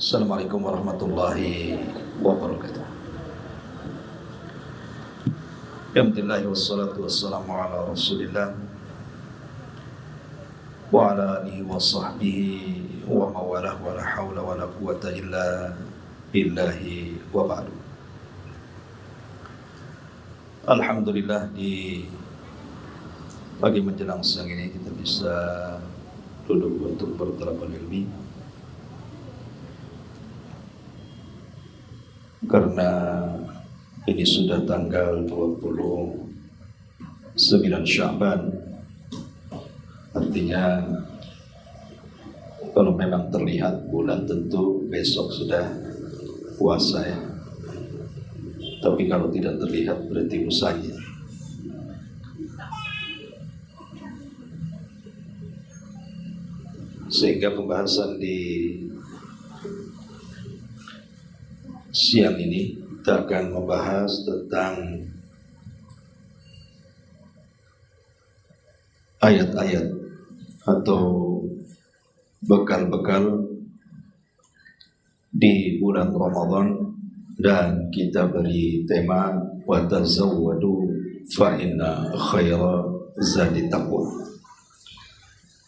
Assalamualaikum warahmatullahi wabarakatuh. Alhamdulillah wassalatu wassalamu ala Rasulillah wa ala alihi wa sahbihi wa mawalah wa la hawla wa la quwata illa billahi wa ba'du. Alhamdulillah, di pagi menjelang siang ini kita bisa duduk untuk bertalaqqul ilmi, karena ini sudah tanggal 29 Sya'ban. Artinya kalau memang terlihat bulan tentu besok sudah puasa ya. Tapi kalau tidak terlihat berarti lusanya. Sehingga pembahasan di siang ini kita akan membahas tentang ayat-ayat atau bekal-bekal di bulan Ramadan, dan kita beri tema wa tazawwadu fa inna khaira zadi taqwa.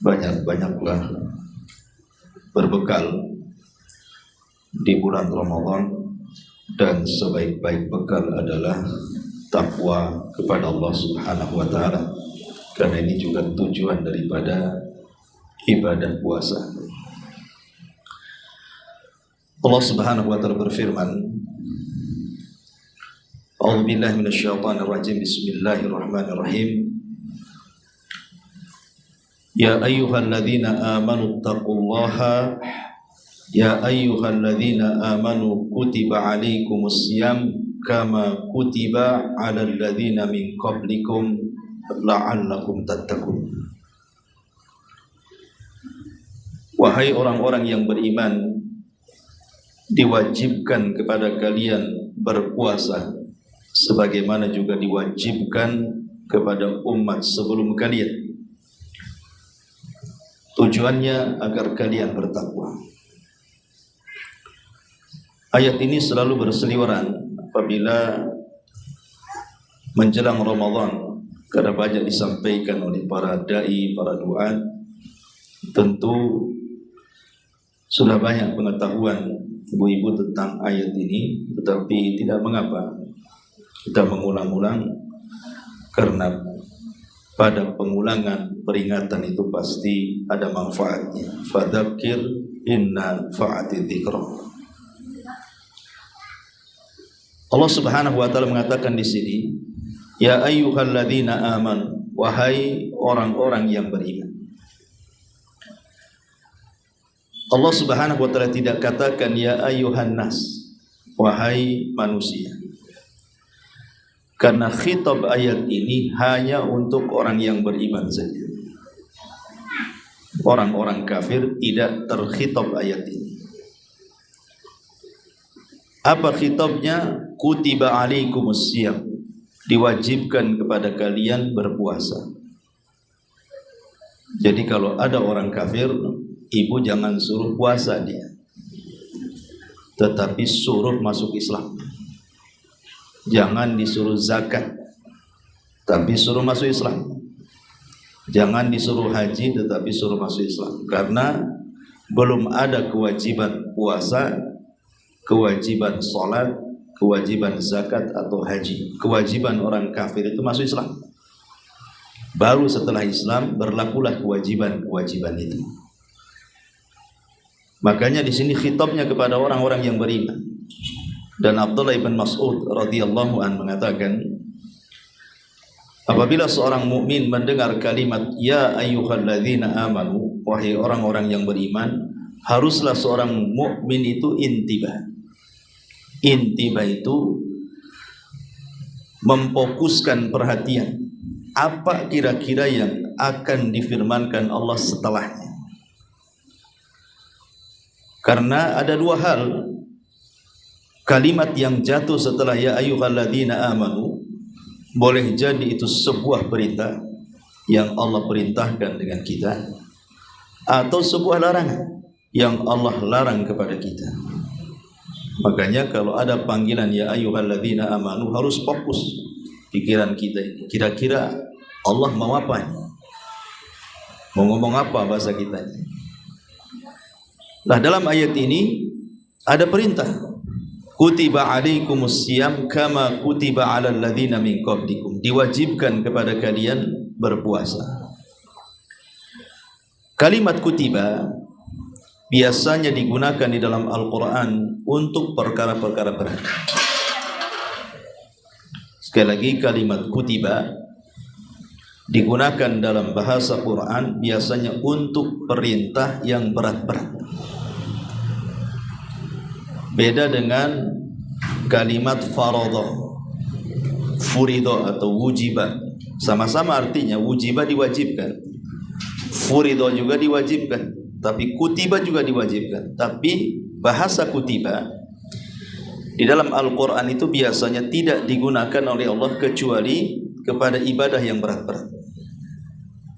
Banyak-banyaklah berbekal di bulan Ramadan, dan sebaik-baik bekal adalah takwa kepada Allah Subhanahu wa ta'ala, karena ini juga tujuan daripada ibadah puasa. Allah Subhanahu wa ta'ala berfirman, A'udzubillahi minasyaitonir rajim, bismillahirrahmanirrahim. Ya ayyuhalladzina amanu taqullaha Ya ayyuhalladzina amanu kutiba alaikumus siyam kama kutiba alal ladzina min qablikum la'allakum tattaqun. Wahai orang-orang yang beriman, diwajibkan kepada kalian berpuasa sebagaimana juga diwajibkan kepada umat sebelum kalian. Tujuannya agar kalian bertakwa. Ayat ini selalu berseliweran apabila menjelang Ramadan, karena banyak disampaikan oleh para dai, para duat. Tentu sudah banyak pengetahuan ibu-ibu tentang ayat ini, tetapi tidak mengapa kita mengulang-ulang, karena pada pengulangan peringatan itu pasti ada manfaatnya. Fadzakir inna fa'ati dzikra. Allah Subhanahu wa ta'ala mengatakan di sini, ya ayyuhalladzina amanu, wahai orang-orang yang beriman. Allah Subhanahu wa ta'ala tidak katakan ya ayyuhan nas, wahai manusia, karena khitab ayat ini hanya untuk orang yang beriman saja. Orang-orang kafir tidak terkhitab ayat ini. Apa khitabnya? Kutiba alaikumus siyam, diwajibkan kepada kalian berpuasa. Jadi kalau ada orang kafir, ibu jangan suruh puasa dia, tetapi suruh masuk Islam. Jangan disuruh zakat, tapi suruh masuk Islam. Jangan disuruh haji, tetapi suruh masuk Islam. Karena belum ada kewajiban puasa, kewajiban sholat, kewajiban zakat atau haji. Kewajiban orang kafir itu masuk Islam. Baru setelah Islam berlakulah kewajiban-kewajiban itu. Makanya di sini khitabnya kepada orang-orang yang beriman. Dan Abdullah bin Mas'ud radhiyallahu anhu mengatakan, apabila seorang mukmin mendengar kalimat ya ayyuhalladzina amanu, wahai orang-orang yang beriman, haruslah seorang mukmin itu intibah. Intibah itu memfokuskan perhatian, apa kira-kira yang akan difirmankan Allah setelahnya. Karena ada dua hal, kalimat yang jatuh setelah ya ayyuhalladzina amanu boleh jadi itu sebuah perintah yang Allah perintahkan dengan kita, atau sebuah larangan yang Allah larang kepada kita. Makanya kalau ada panggilan ya ayyuhalladzina amanu, harus fokus pikiran kita ini. Kira-kira Allah mau apa ini? Mau ngomong apa bahasa kita ini? Nah, dalam ayat ini ada perintah. Kutiba alaikumus siyam kama kutiba alal ladzina min qablikum. Diwajibkan kepada kalian berpuasa. Kalimat kutiba biasanya digunakan di dalam Al-Quran untuk perkara-perkara berat. Sekali lagi, kalimat kutiba digunakan dalam bahasa Quran biasanya untuk perintah yang berat-berat. Beda dengan kalimat faradha, furidha atau wujiba. Sama-sama artinya, wujiba diwajibkan, furidha juga diwajibkan, tapi kutiba juga diwajibkan. Tapi bahasa kutiba di dalam Al-Quran itu biasanya tidak digunakan oleh Allah kecuali kepada ibadah yang berat-berat.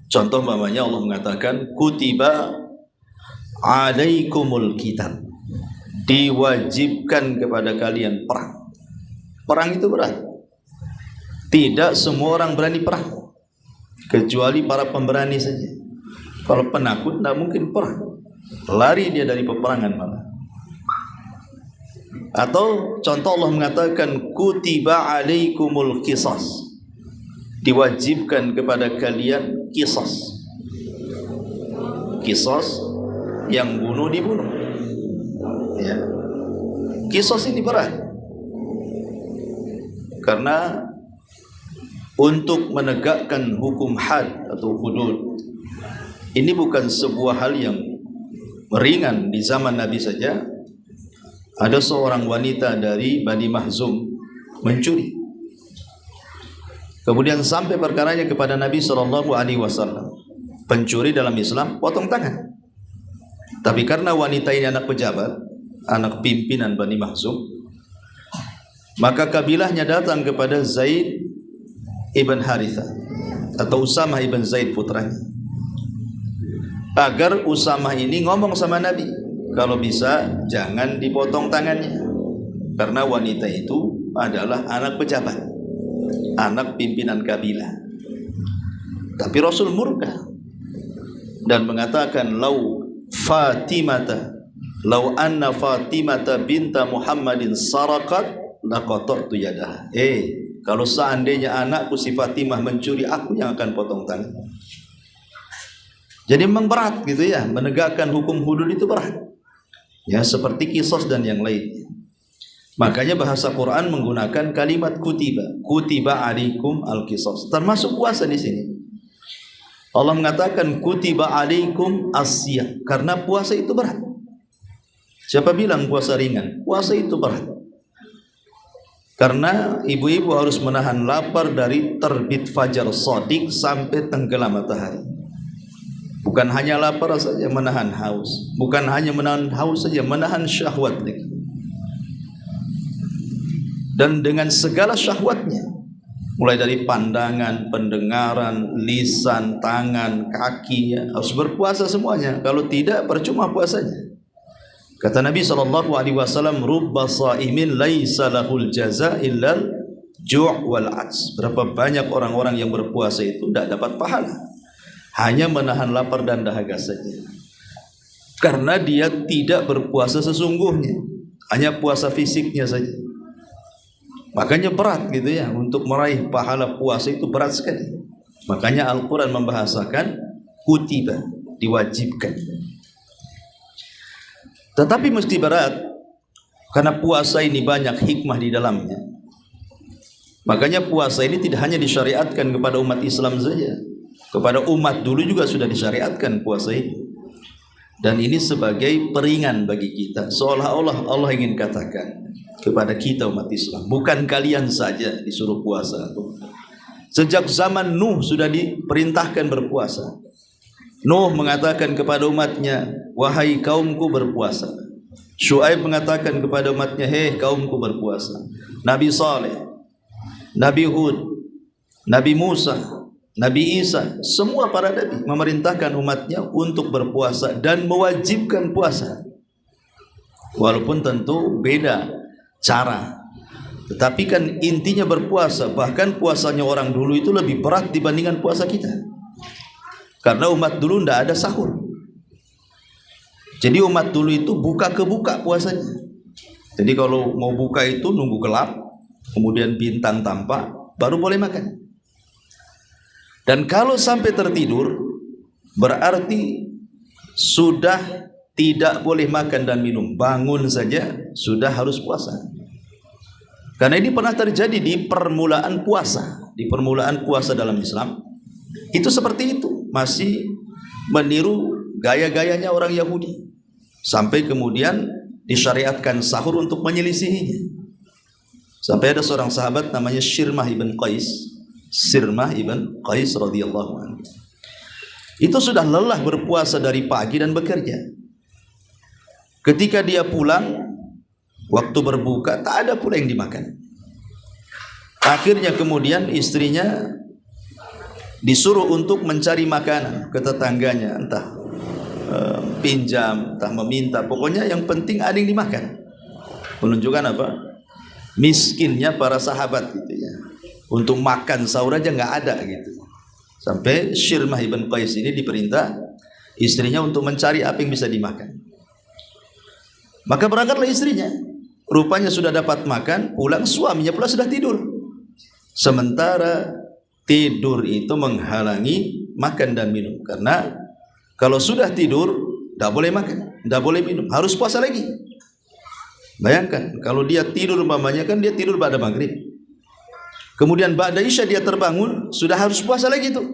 Contoh umpamanya Allah mengatakan kutiba alaikumul kitab, diwajibkan kepada kalian perang. Perang itu berat. Tidak semua orang berani perang, kecuali para pemberani saja. Kalau penakut tidak mungkin perang, lari dia dari peperangan malah. Atau contoh Allah mengatakan kutiba alaikumul qisas, diwajibkan kepada kalian qisas. Qisas yang bunuh dibunuh. Ya. Qisas ini berat. Karena untuk menegakkan hukum had atau hudud ini bukan sebuah hal yang ringan. Di zaman Nabi saja ada seorang wanita dari Bani Mahzum mencuri. Kemudian sampai perkaranya kepada Nabi SAW. Pencuri dalam Islam potong tangan. Tapi karena wanita ini anak pejabat, anak pimpinan Bani Mahzum, maka kabilahnya datang kepada Zaid ibn Haritha atau Usamah ibn Zaid putranya, agar Usamah ini ngomong sama Nabi, kalau bisa jangan dipotong tangannya, karena wanita itu adalah anak pejabat, anak pimpinan kabilah. Tapi Rasul murka dan mengatakan lau anna Fatimata binta Muhammadin saraqat laqata'tu yadaha. Kalau seandainya anakku si Fatimah mencuri, aku yang akan potong tangan. Jadi memang berat gitu ya, menegakkan hukum hudud itu berat. Ya, seperti qisas dan yang lainnya. Makanya bahasa Quran menggunakan kalimat kutiba. Kutiba alaikum al-qisas. Termasuk puasa di sini. Allah mengatakan kutiba alaikum as-siyam, karena puasa itu berat. Siapa bilang puasa ringan? Puasa itu berat. Karena ibu-ibu harus menahan lapar dari terbit fajar shadiq sampai tenggelam matahari. Bukan hanya lapar saja, menahan haus. Bukan hanya menahan haus saja, menahan syahwat lagi. Dan dengan segala syahwatnya, mulai dari pandangan, pendengaran, lisan, tangan, kaki, ya, harus berpuasa semuanya. Kalau tidak, percuma puasanya. Kata Nabi SAW, rubba sa'imin laisa lahul jaza illal ju' wal ats. Berapa banyak orang-orang yang berpuasa itu tidak dapat pahala, hanya menahan lapar dan dahaga saja. Karena dia tidak berpuasa sesungguhnya, hanya puasa fisiknya saja. Makanya berat gitu ya, untuk meraih pahala puasa itu berat sekali. Makanya Al-Quran membahasakan kutiba, diwajibkan. Tetapi mesti berat, karena puasa ini banyak hikmah di dalamnya. Makanya puasa ini tidak hanya disyariatkan kepada umat Islam saja, kepada umat dulu juga sudah disyariatkan puasa ini. Dan ini sebagai peringan bagi kita, seolah-olah Allah ingin katakan kepada kita umat Islam, bukan kalian saja disuruh puasa. Sejak zaman Nuh sudah diperintahkan berpuasa. Nuh mengatakan kepada umatnya, wahai kaumku berpuasa. Syuaib mengatakan kepada umatnya, hei kaumku berpuasa. Nabi Saleh, Nabi Hud, Nabi Musa, Nabi Isa, semua para nabi memerintahkan umatnya untuk berpuasa dan mewajibkan puasa. Walaupun tentu beda cara, tetapi kan intinya berpuasa. Bahkan puasanya orang dulu itu lebih berat dibandingkan puasa kita, karena umat dulu tidak ada sahur. Jadi umat dulu itu buka ke buka puasanya. Jadi kalau mau buka itu nunggu gelap, kemudian bintang tampak, baru boleh makan. Dan kalau sampai tertidur, berarti sudah tidak boleh makan dan minum. Bangun saja sudah harus puasa. Karena ini pernah terjadi di permulaan puasa. Di permulaan puasa dalam Islam, itu seperti itu. Masih meniru gaya-gayanya orang Yahudi. Sampai kemudian disyariatkan sahur untuk menyelisihinya. Sampai ada seorang sahabat namanya Sirmah ibn Qais. Sirmah ibn Qais radhiyallahu anhu. Itu sudah lelah berpuasa dari pagi dan bekerja. Ketika dia pulang, waktu berbuka tak ada pula yang dimakan. Akhirnya kemudian istrinya disuruh untuk mencari makanan ke tetangganya, entah pinjam, entah meminta, pokoknya yang penting ada yang dimakan. Menunjukkan apa? Miskinnya para sahabat gitu ya. Untuk makan sahur aja nggak ada gitu. Sampai Sirmah ibn Qais ini diperintah istrinya untuk mencari apa yang bisa dimakan. Maka berangkatlah istrinya. Rupanya sudah dapat makan, pulang suaminya pula sudah tidur. Sementara tidur itu menghalangi makan dan minum. Karena kalau sudah tidur, tidak boleh makan, tidak boleh minum, harus puasa lagi. Bayangkan, kalau dia tidur umpamanya kan dia tidur pada maghrib. Kemudian ba'da isya dia terbangun, sudah harus puasa lagi tuh.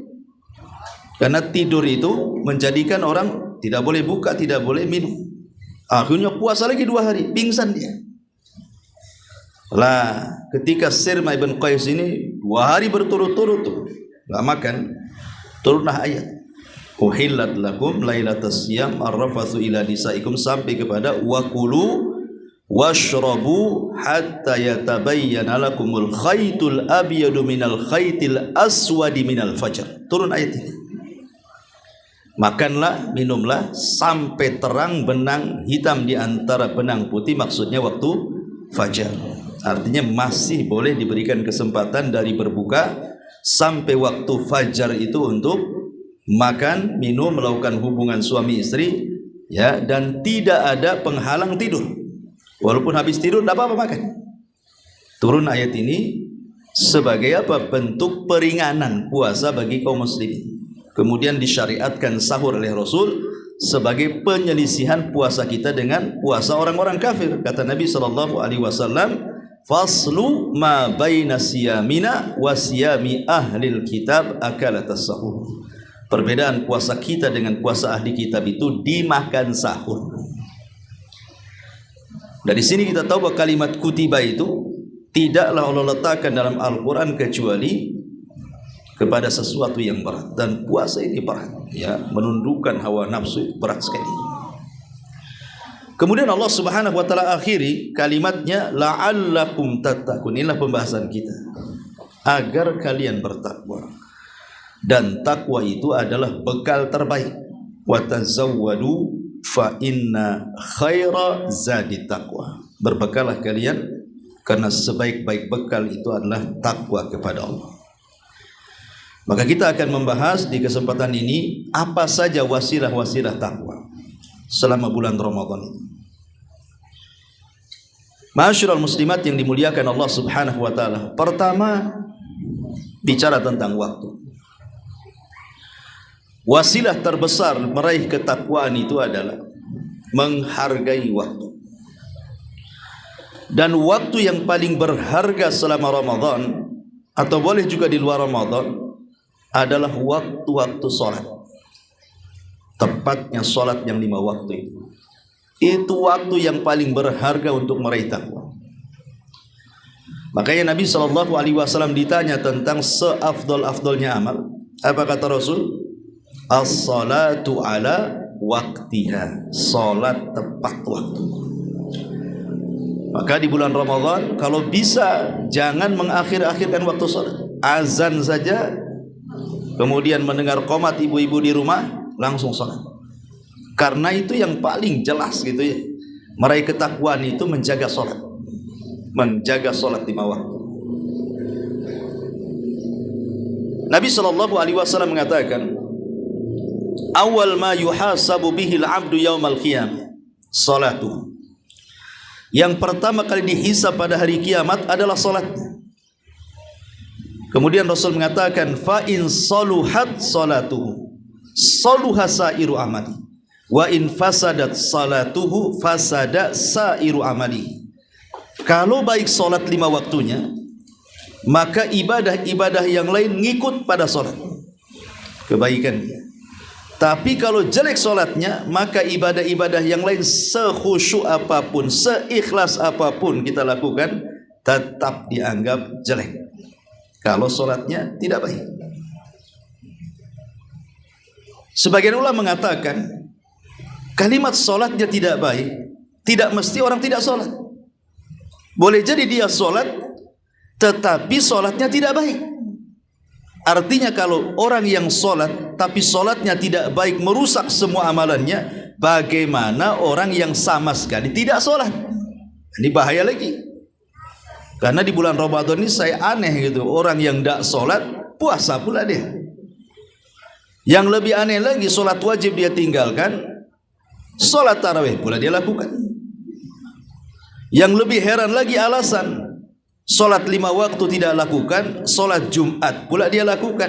Karena tidur itu menjadikan orang tidak boleh buka, tidak boleh minum. Akhirnya puasa lagi 2 hari, pingsan dia. Lah, ketika Sirmah ibn Qais ini 2 hari berturut-turut tuh nggak makan, turunlah ayat. Uhillat lakum lailatas siyam arrafatsu ila nisaikum, sampai kepada waqulu washrabu hatta yatabayyana lakumul khaytul abyadu minal khaytil aswadi minal fajr. Turun ayat ini. Makanlah, minumlah sampai terang benang hitam di antara benang putih, maksudnya waktu fajar. Artinya masih boleh diberikan kesempatan dari berbuka sampai waktu fajar itu untuk makan, minum, melakukan hubungan suami istri, ya, dan tidak ada penghalang tidur. Walaupun habis tidur tidak apa-apa makan. Turun ayat ini sebagai apa? Bentuk peringanan puasa bagi kaum muslimin. Kemudian disyariatkan sahur oleh Rasul sebagai penyelisihan puasa kita dengan puasa orang-orang kafir. Kata Nabi SAW, faslu ma baina siyamina wa siyami ahlil kitab akalatas sahur. Perbedaan puasa kita dengan puasa ahli kitab itu dimakan sahur. Dari sini kita tahu bahwa kalimat kutiba itu tidaklah Allah letakkan dalam Al-Quran kecuali kepada sesuatu yang berat. Dan puasa ini berat, ya, menundukkan hawa nafsu berat sekali. Kemudian Allah Subhanahu wa taala akhiri kalimatnya la'allakum tattaqun. Inilah pembahasan kita, agar kalian bertakwa. Dan takwa itu adalah bekal terbaik. Wa tazawwadu fa inna khaira zadi taqwa. Berbekalah kalian, karena sebaik-baik bekal itu adalah takwa kepada Allah. Maka kita akan membahas di kesempatan ini apa saja wasilah-wasilah takwa selama bulan Ramadan ini. Ma'asyiral muslimat yang dimuliakan Allah Subhanahu wa taala. Pertama, bicara tentang waktu. Wasilah terbesar meraih ketakwaan itu adalah menghargai waktu. Dan waktu yang paling berharga selama Ramadan, atau boleh juga di luar Ramadan, adalah waktu-waktu sholat. Tepatnya sholat yang 5 waktu itu. Itu waktu yang paling berharga untuk meraih takwa. Makanya Nabi SAW ditanya tentang seafdol-afdolnya amal. Apa kata Rasul? As-salatu ala waktiha. Salat tepat waktu. Maka di bulan Ramadan, kalau bisa jangan mengakhir-akhirkan waktu salat. Azan saja kemudian mendengar qomat ibu-ibu di rumah, langsung sholat. Karena itu yang paling jelas gitu ya, meraih ketakwaan itu menjaga sholat, menjaga sholat 5 waktu. Nabi SAW mengatakan, awal ma yuhasabu bihil abdu yaumal qiyamah salatuh. Yang pertama kali dihisab pada hari kiamat adalah salatnya. Kemudian Rasul mengatakan, fa in saluhat salatuhu saluha sairu amali wa in fasadat salatuhu fasada sairu amali. Kalau baik salat 5 waktunya, maka ibadah-ibadah yang lain ngikut pada salat, kebaikannya. Tapi kalau jelek solatnya, maka ibadah-ibadah yang lain sekhusyuk apapun, seikhlas apapun kita lakukan, tetap dianggap jelek kalau solatnya tidak baik. Sebagian ulama mengatakan, kalimat solatnya tidak baik tidak mesti orang tidak solat. Boleh jadi dia solat, tetapi solatnya tidak baik. Artinya kalau orang yang solat tapi solatnya tidak baik, merusak semua amalannya, bagaimana orang yang sama sekali tidak solat? Ini bahaya lagi. Karena di bulan Ramadan ini saya aneh gitu, orang yang tidak solat puasa pula dia. Yang lebih aneh lagi, solat wajib dia tinggalkan, solat tarawih pula dia lakukan. Yang lebih heran lagi alasan, solat 5 waktu tidak lakukan, solat Jumat pula dia lakukan.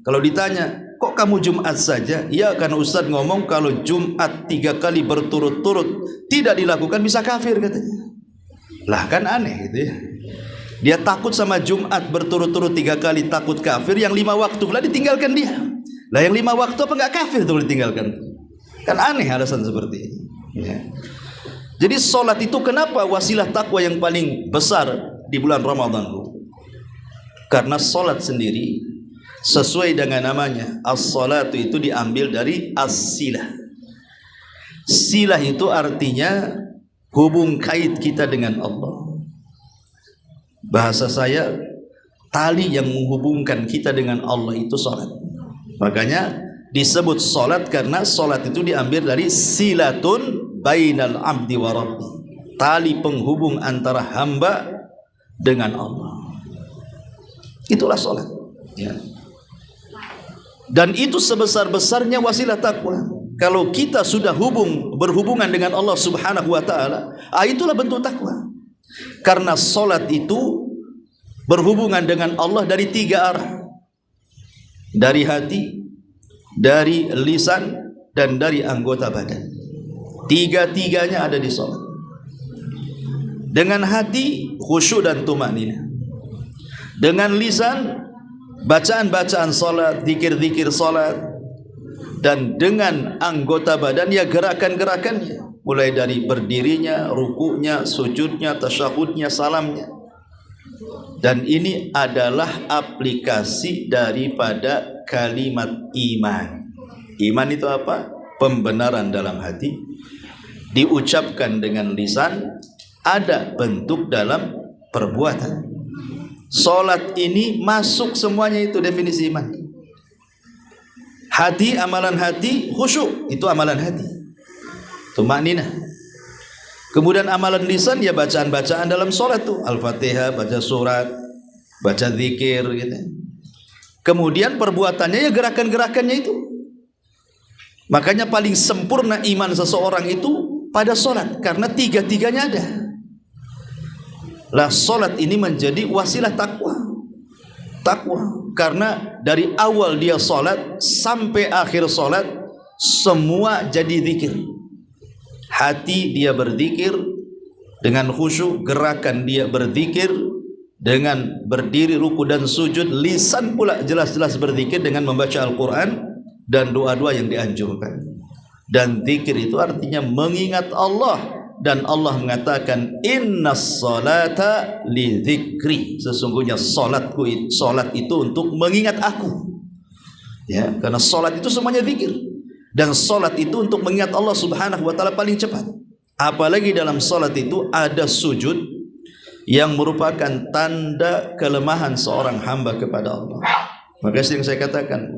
Kalau ditanya, kok kamu Jumat saja? Ya, karena Ustaz ngomong kalau Jumat 3 kali berturut-turut tidak dilakukan bisa kafir katanya. Lah kan aneh gitu ya. Dia takut sama Jumat berturut-turut 3 kali, takut kafir. Yang 5 waktu pula ditinggalkan dia. Lah yang 5 waktu apa enggak kafir tuh ditinggalkan? Kan aneh alasan seperti ini ya. Jadi solat itu kenapa wasilah takwa yang paling besar di bulan Ramadan? Karena solat sendiri sesuai dengan namanya, as-salatu itu diambil dari as-silah. Silah itu artinya hubung kait kita dengan Allah. Bahasa saya, tali yang menghubungkan kita dengan Allah itu solat. Makanya disebut solat karena solat itu diambil dari silatun bainal abdi wa rabbi, tali penghubung antara hamba dengan Allah. Itulah solat ya. Dan itu sebesar-besarnya wasilah takwa. Kalau kita sudah berhubungan dengan Allah Subhanahu wa taala, itulah bentuk takwa. Karena solat itu berhubungan dengan Allah dari 3 arah. Dari hati, dari lisan, dan dari anggota badan. 3-tiganya ada di solat. Dengan hati khusyuk dan tumanina. Dengan lisan bacaan-bacaan solat, zikir-zikir solat. Dan dengan anggota badan ya gerakan-gerakannya, mulai dari berdirinya, rukuknya, sujudnya, tasyahudnya, salamnya. Dan ini adalah aplikasi daripada kalimat iman. Iman itu apa? Pembenaran dalam hati, diucapkan dengan lisan, ada bentuk dalam perbuatan. Solat ini masuk semuanya, itu definisi iman. Hati, amalan hati, khusyuk, itu amalan hati, tumakninah. Kemudian amalan lisan ya bacaan-bacaan dalam solat tuh, Al-Fatihah, baca surat, baca zikir gitu. Kemudian perbuatannya ya gerakan-gerakannya itu. Makanya paling sempurna iman seseorang itu pada solat, karena 3-tiganya ada. Lah solat ini menjadi wasilah takwa. Takwa karena dari awal dia solat sampai akhir solat semua jadi zikir. Hati dia berzikir dengan khusyuk, gerakan dia berzikir dengan berdiri, ruku dan sujud, lisan pula jelas-jelas berzikir dengan membaca Al-Quran dan doa-doa yang dianjurkan. Dan zikir itu artinya mengingat Allah. Dan Allah mengatakan, innas salata li dzikri, sesungguhnya solat itu untuk mengingat aku ya, karena solat itu semuanya zikir. Dan solat itu untuk mengingat Allah Subhanahu wa taala paling cepat. Apalagi dalam solat itu ada sujud yang merupakan tanda kelemahan seorang hamba kepada Allah. Maka yang saya katakan,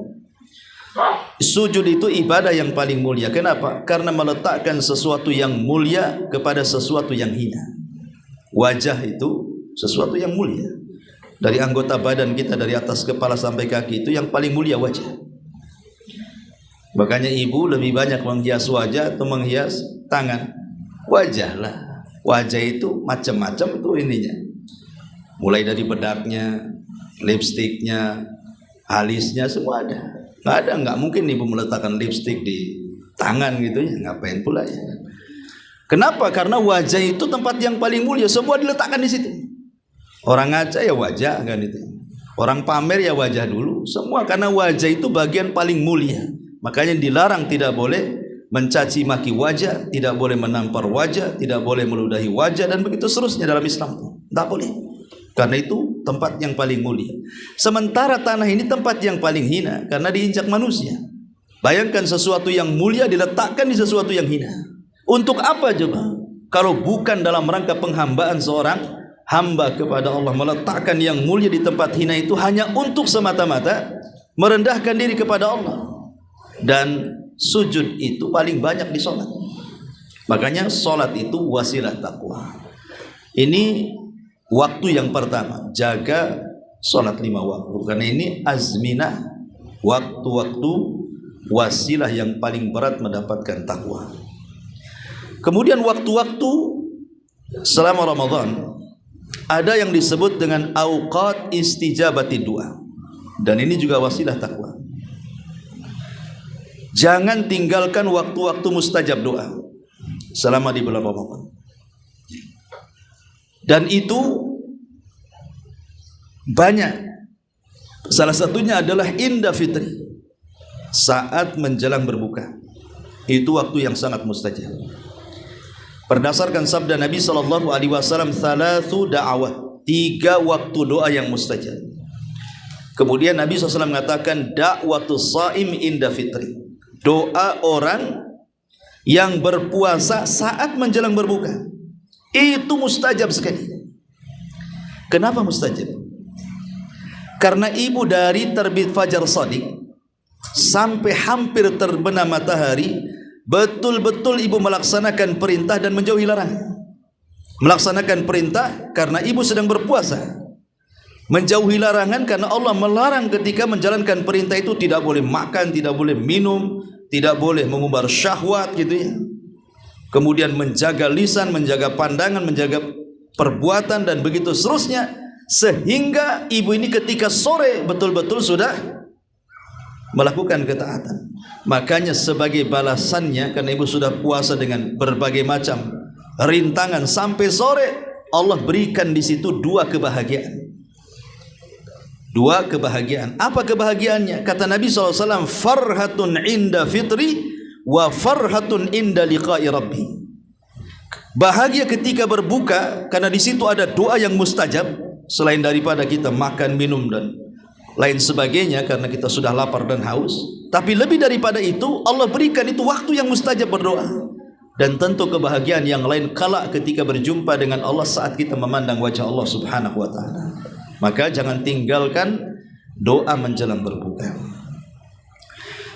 Sujud itu ibadah yang paling mulia. Kenapa? Karena meletakkan sesuatu yang mulia kepada sesuatu yang hina. Wajah itu sesuatu yang mulia. Dari anggota badan kita, dari atas kepala sampai kaki, itu yang paling mulia wajah. Makanya ibu lebih banyak menghias wajah atau menghias tangan. Wajah lah. Wajah itu macam-macam itu ininya. Mulai dari bedaknya, lipstiknya, alisnya, semua ada. Nggak mungkin ibu meletakkan lipstik di tangan gitu ya, ngapain pula ya. Kenapa? Karena wajah itu tempat yang paling mulia, semua diletakkan di situ. Orang ngaca ya wajah kan itu. Orang pamer ya wajah dulu, semua karena wajah itu bagian paling mulia. Makanya dilarang, tidak boleh mencaci maki wajah, tidak boleh menampar wajah, tidak boleh meludahi wajah, dan begitu seterusnya dalam Islam. Tidak boleh. Karena itu tempat yang paling mulia. Sementara tanah ini tempat yang paling hina karena diinjak manusia. Bayangkan sesuatu yang mulia diletakkan di sesuatu yang hina. Untuk apa coba? Kalau bukan dalam rangka penghambaan seorang hamba kepada Allah, meletakkan yang mulia di tempat hina itu hanya untuk semata-mata merendahkan diri kepada Allah. Dan sujud itu paling banyak di sholat. Makanya sholat itu wasilah takwa. Ini waktu yang pertama, jaga sholat 5 waktu. Karena ini azminah, waktu-waktu wasilah yang paling berat mendapatkan takwa. Kemudian waktu-waktu selama Ramadan ada yang disebut dengan awqat istijabati doa. Dan ini juga wasilah takwa. Jangan tinggalkan waktu-waktu mustajab doa selama di bulan Ramadan. Dan itu banyak. Salah satunya adalah inda fitri, saat menjelang berbuka. Itu waktu yang sangat mustajab. Berdasarkan sabda Nabi SAW, thalathu da'awat, 3 waktu doa yang mustajab. Kemudian Nabi SAW mengatakan da'watus saim inda fitri, doa orang yang berpuasa saat menjelang berbuka. Itu mustajab sekali. Kenapa mustajab? Karena ibu dari terbit fajar shadiq sampai hampir terbenam matahari, betul-betul ibu melaksanakan perintah dan menjauhi larangan. Melaksanakan perintah karena ibu sedang berpuasa, menjauhi larangan karena Allah melarang ketika menjalankan perintah itu tidak boleh makan, tidak boleh minum, tidak boleh mengumbar syahwat gitu ya. Kemudian menjaga lisan, menjaga pandangan, menjaga perbuatan, dan begitu seterusnya. Sehingga ibu ini ketika sore betul-betul sudah melakukan ketaatan. Makanya sebagai balasannya, karena ibu sudah puasa dengan berbagai macam rintangan sampai sore, Allah berikan di situ 2 kebahagiaan. 2 kebahagiaan. Apa kebahagiaannya? Kata Nabi SAW, farhatun inda fitri wa farhatun inda liqa'i rabbi. Bahagia ketika berbuka karena di situ ada doa yang mustajab, selain daripada kita makan, minum dan lain sebagainya karena kita sudah lapar dan haus. Tapi lebih daripada itu, Allah berikan itu waktu yang mustajab berdoa. Dan tentu kebahagiaan yang lain kala ketika berjumpa dengan Allah saat kita memandang wajah Allah Subhanahu wa ta'ala. Maka jangan tinggalkan doa menjelang berbuka.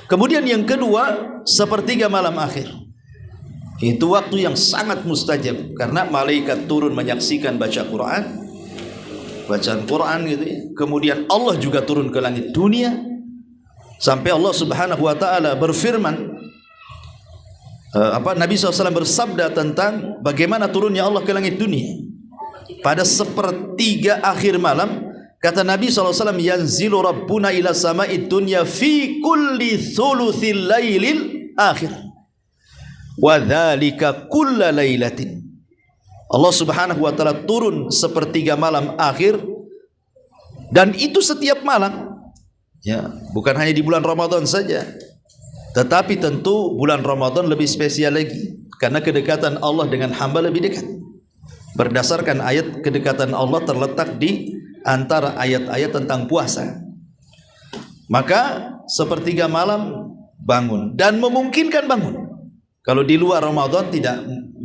Kemudian yang kedua, sepertiga malam akhir. Itu waktu yang sangat mustajab karena malaikat turun menyaksikan bacaan Quran gitu ya. Kemudian Allah juga turun ke langit dunia sampai Allah Subhanahu wa taala berfirman, Nabi SAW bersabda tentang bagaimana turunnya Allah ke langit dunia. Pada sepertiga akhir malam, kata Nabi SAW, yanzilu rabbuna ila sama'id dunya fi kulli thuluthil lailil akhir wa dhalika kulla lailatin. Allah Subhanahu wa ta'ala turun sepertiga malam akhir, dan itu setiap malam ya, bukan hanya di bulan Ramadan saja, tetapi tentu bulan Ramadan lebih spesial lagi karena kedekatan Allah dengan hamba lebih dekat. Berdasarkan ayat, kedekatan Allah terletak di antara ayat-ayat tentang puasa. Maka sepertiga malam bangun, dan memungkinkan bangun. Kalau di luar Ramadan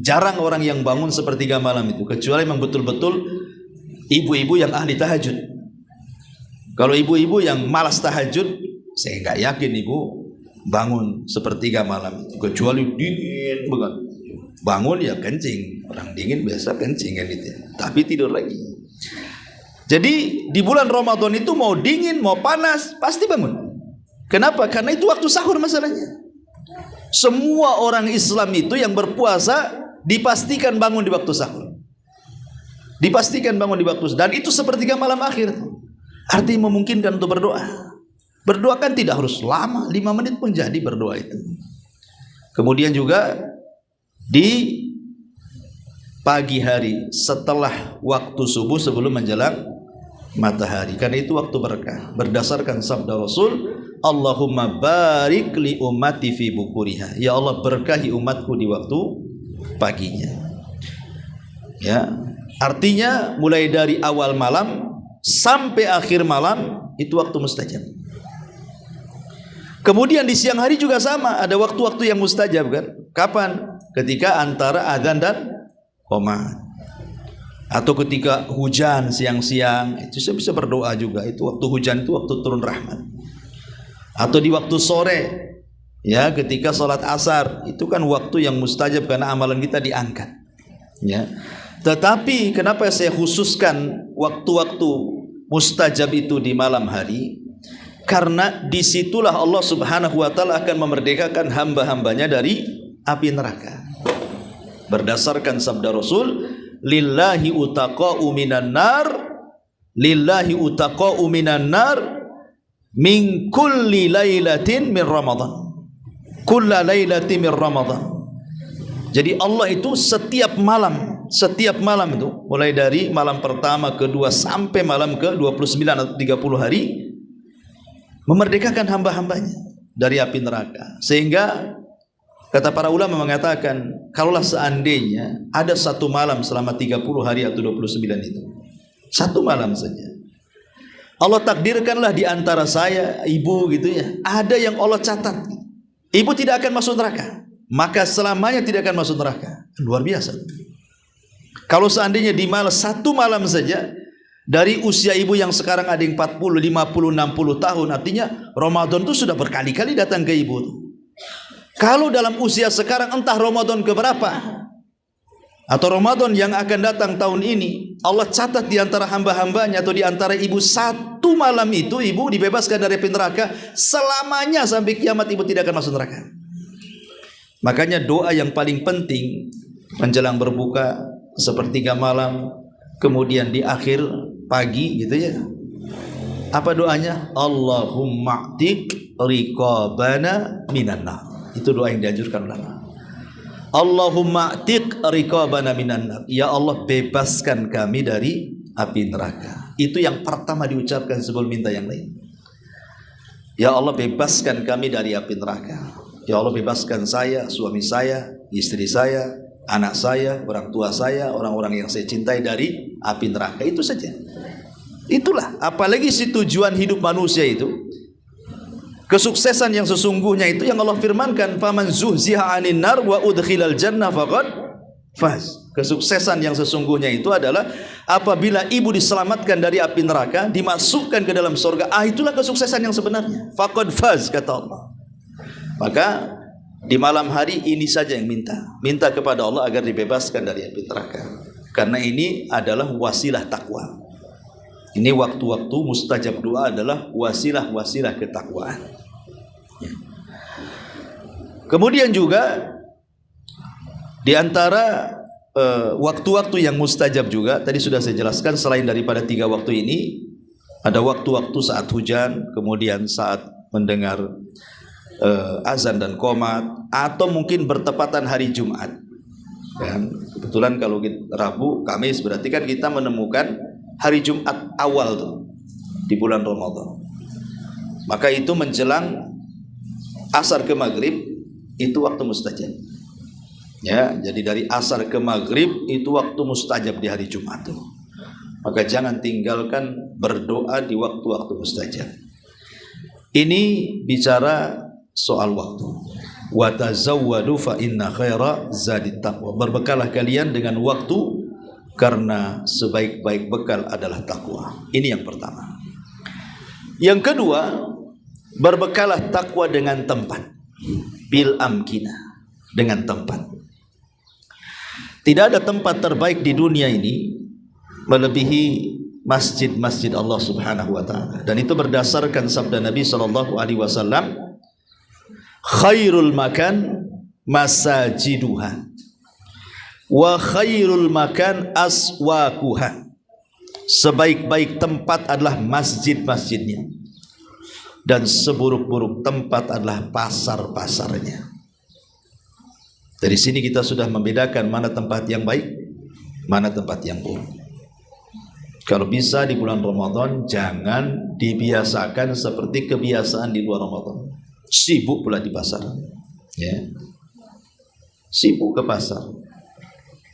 jarang orang yang bangun sepertiga malam itu, kecuali memang betul-betul ibu-ibu yang ahli tahajud. Kalau ibu-ibu yang malas tahajud, saya nggak yakin ibu bangun sepertiga malam, kecuali dingin banget. Bangun ya kencing, orang dingin biasa kencing kan gitu, tapi tidur lagi. Jadi di bulan Ramadan itu mau dingin mau panas pasti bangun. Kenapa? Karena itu waktu sahur masalahnya. Semua orang Islam itu yang berpuasa dipastikan bangun di waktu sahur. Dipastikan bangun di waktu, dan itu sepertiga malam akhir. Artinya memungkinkan untuk berdoa. Berdoa kan tidak harus lama, 5 menit pun jadi berdoa itu. Kemudian juga di pagi hari setelah waktu subuh sebelum menjelang matahari, karena itu waktu berkah. Berdasarkan sabda Rasul, Allahumma barik li ummati fi bukuriha. Ya Allah, berkahi umatku di waktu paginya. Ya, artinya mulai dari awal malam sampai akhir malam itu waktu mustajab. Kemudian di siang hari juga sama, ada waktu-waktu yang mustajab kan? Kapan? Ketika antara azan dan qomat. Atau ketika hujan siang-siang, itu saya bisa berdoa juga. Itu waktu hujan, itu waktu turun rahmat. Atau di waktu sore, ya, ketika salat asar, itu kan waktu yang mustajab karena amalan kita diangkat. Ya. Tetapi kenapa saya khususkan waktu-waktu mustajab itu di malam hari? Karena disitulah Allah Subhanahu wa ta'ala akan memerdekakan hamba-hambanya dari api neraka. Berdasarkan sabda Rasul, lillahi utaqa'u minan nar, lillahi utaqa'u minan nar min kulli lailatin min Ramadan. Kulla lailatin min Ramadan. Jadi Allah itu setiap malam itu, mulai dari malam pertama, kedua sampai malam ke-29 atau 30 hari, memerdekakan hamba-hambanya dari api neraka. Sehingga kata para ulama mengatakan, kalaulah seandainya ada satu malam selama 30 hari atau 29 itu, satu malam saja, Allah takdirkanlah di antara saya, ibu gitu ya, ada yang Allah catat, ibu tidak akan masuk neraka, maka selamanya tidak akan masuk neraka. Luar biasa. Kalau seandainya di malam, satu malam saja, dari usia ibu yang sekarang ada yang 40, 50, 60 tahun, artinya Ramadan itu sudah berkali-kali datang ke ibu. Kalau dalam usia sekarang entah Ramadan keberapa, atau Ramadan yang akan datang tahun ini, Allah catat di antara hamba-hambanya atau di antara ibu, satu malam itu ibu dibebaskan dari api neraka, selamanya sampai kiamat ibu tidak akan masuk neraka. Makanya doa yang paling penting menjelang berbuka, sepertiga malam, kemudian di akhir pagi gitu ya. Apa doanya? Allahumma a'tiq riqabana minan nar. Itu doa yang dianjurkan ulama. Allahumma a'tiq riqabana minan nar. Ya Allah, bebaskan kami dari api neraka. Itu yang pertama diucapkan sebelum minta yang lain. Ya Allah, bebaskan kami dari api neraka. Ya Allah, bebaskan saya, suami saya, istri saya, anak saya, orang tua saya, orang-orang yang saya cintai dari api neraka. Itu saja. Itulah, apalagi si tujuan hidup manusia itu, kesuksesan yang sesungguhnya itu yang Allah firmankan, faman zuhziha 'anil nar wa udkhilal jannah faqad faz. Kesuksesan yang sesungguhnya itu adalah apabila ibu diselamatkan dari api neraka, dimasukkan ke dalam surga. Itulah kesuksesan yang sebenarnya. Faqad faz, kata Allah. Maka di malam hari ini saja yang minta kepada Allah agar dibebaskan dari api neraka. Karena ini adalah wasilah takwa. Ini waktu-waktu mustajab doa adalah wasilah-wasilah ketakwaan. Ya. Kemudian juga di antara waktu-waktu yang mustajab juga, tadi sudah saya jelaskan, selain daripada 3 waktu ini, ada waktu-waktu saat hujan, kemudian saat mendengar azan dan qomat, atau mungkin bertepatan hari Jumat. Dan kebetulan kalau Rabu, Kamis, berarti kan kita menemukan hari Jumat awal tuh di bulan Ramadan. Maka itu menjelang asar ke maghrib itu waktu mustajab. Ya, jadi dari asar ke maghrib itu waktu mustajab di hari Jumat tuh. Maka jangan tinggalkan berdoa di waktu-waktu mustajab. Ini bicara soal waktu. Wa tazawwadu fa inna khaira zadit taqwa. Berbekalah kalian dengan waktu, karena sebaik-baik bekal adalah takwa. Ini yang pertama. Yang kedua, berbekalah takwa dengan tempat. bil amkina, dengan tempat. Tidak ada tempat terbaik di dunia ini melebihi masjid-masjid Allah Subhanahu wa taala. Dan itu berdasarkan sabda Nabi sallallahu alaihi wasallam, khairul makan masajiduha wa khairul makan aswaquha. Sebaik-baik tempat adalah masjid-masjidnya, dan seburuk-buruk tempat adalah pasar-pasarnya. Dari sini kita sudah membedakan mana tempat yang baik, mana tempat yang buruk. Kalau bisa di bulan Ramadan jangan dibiasakan seperti kebiasaan di luar Ramadan. Sibuk pula di pasar, ya. Sibuk ke pasar.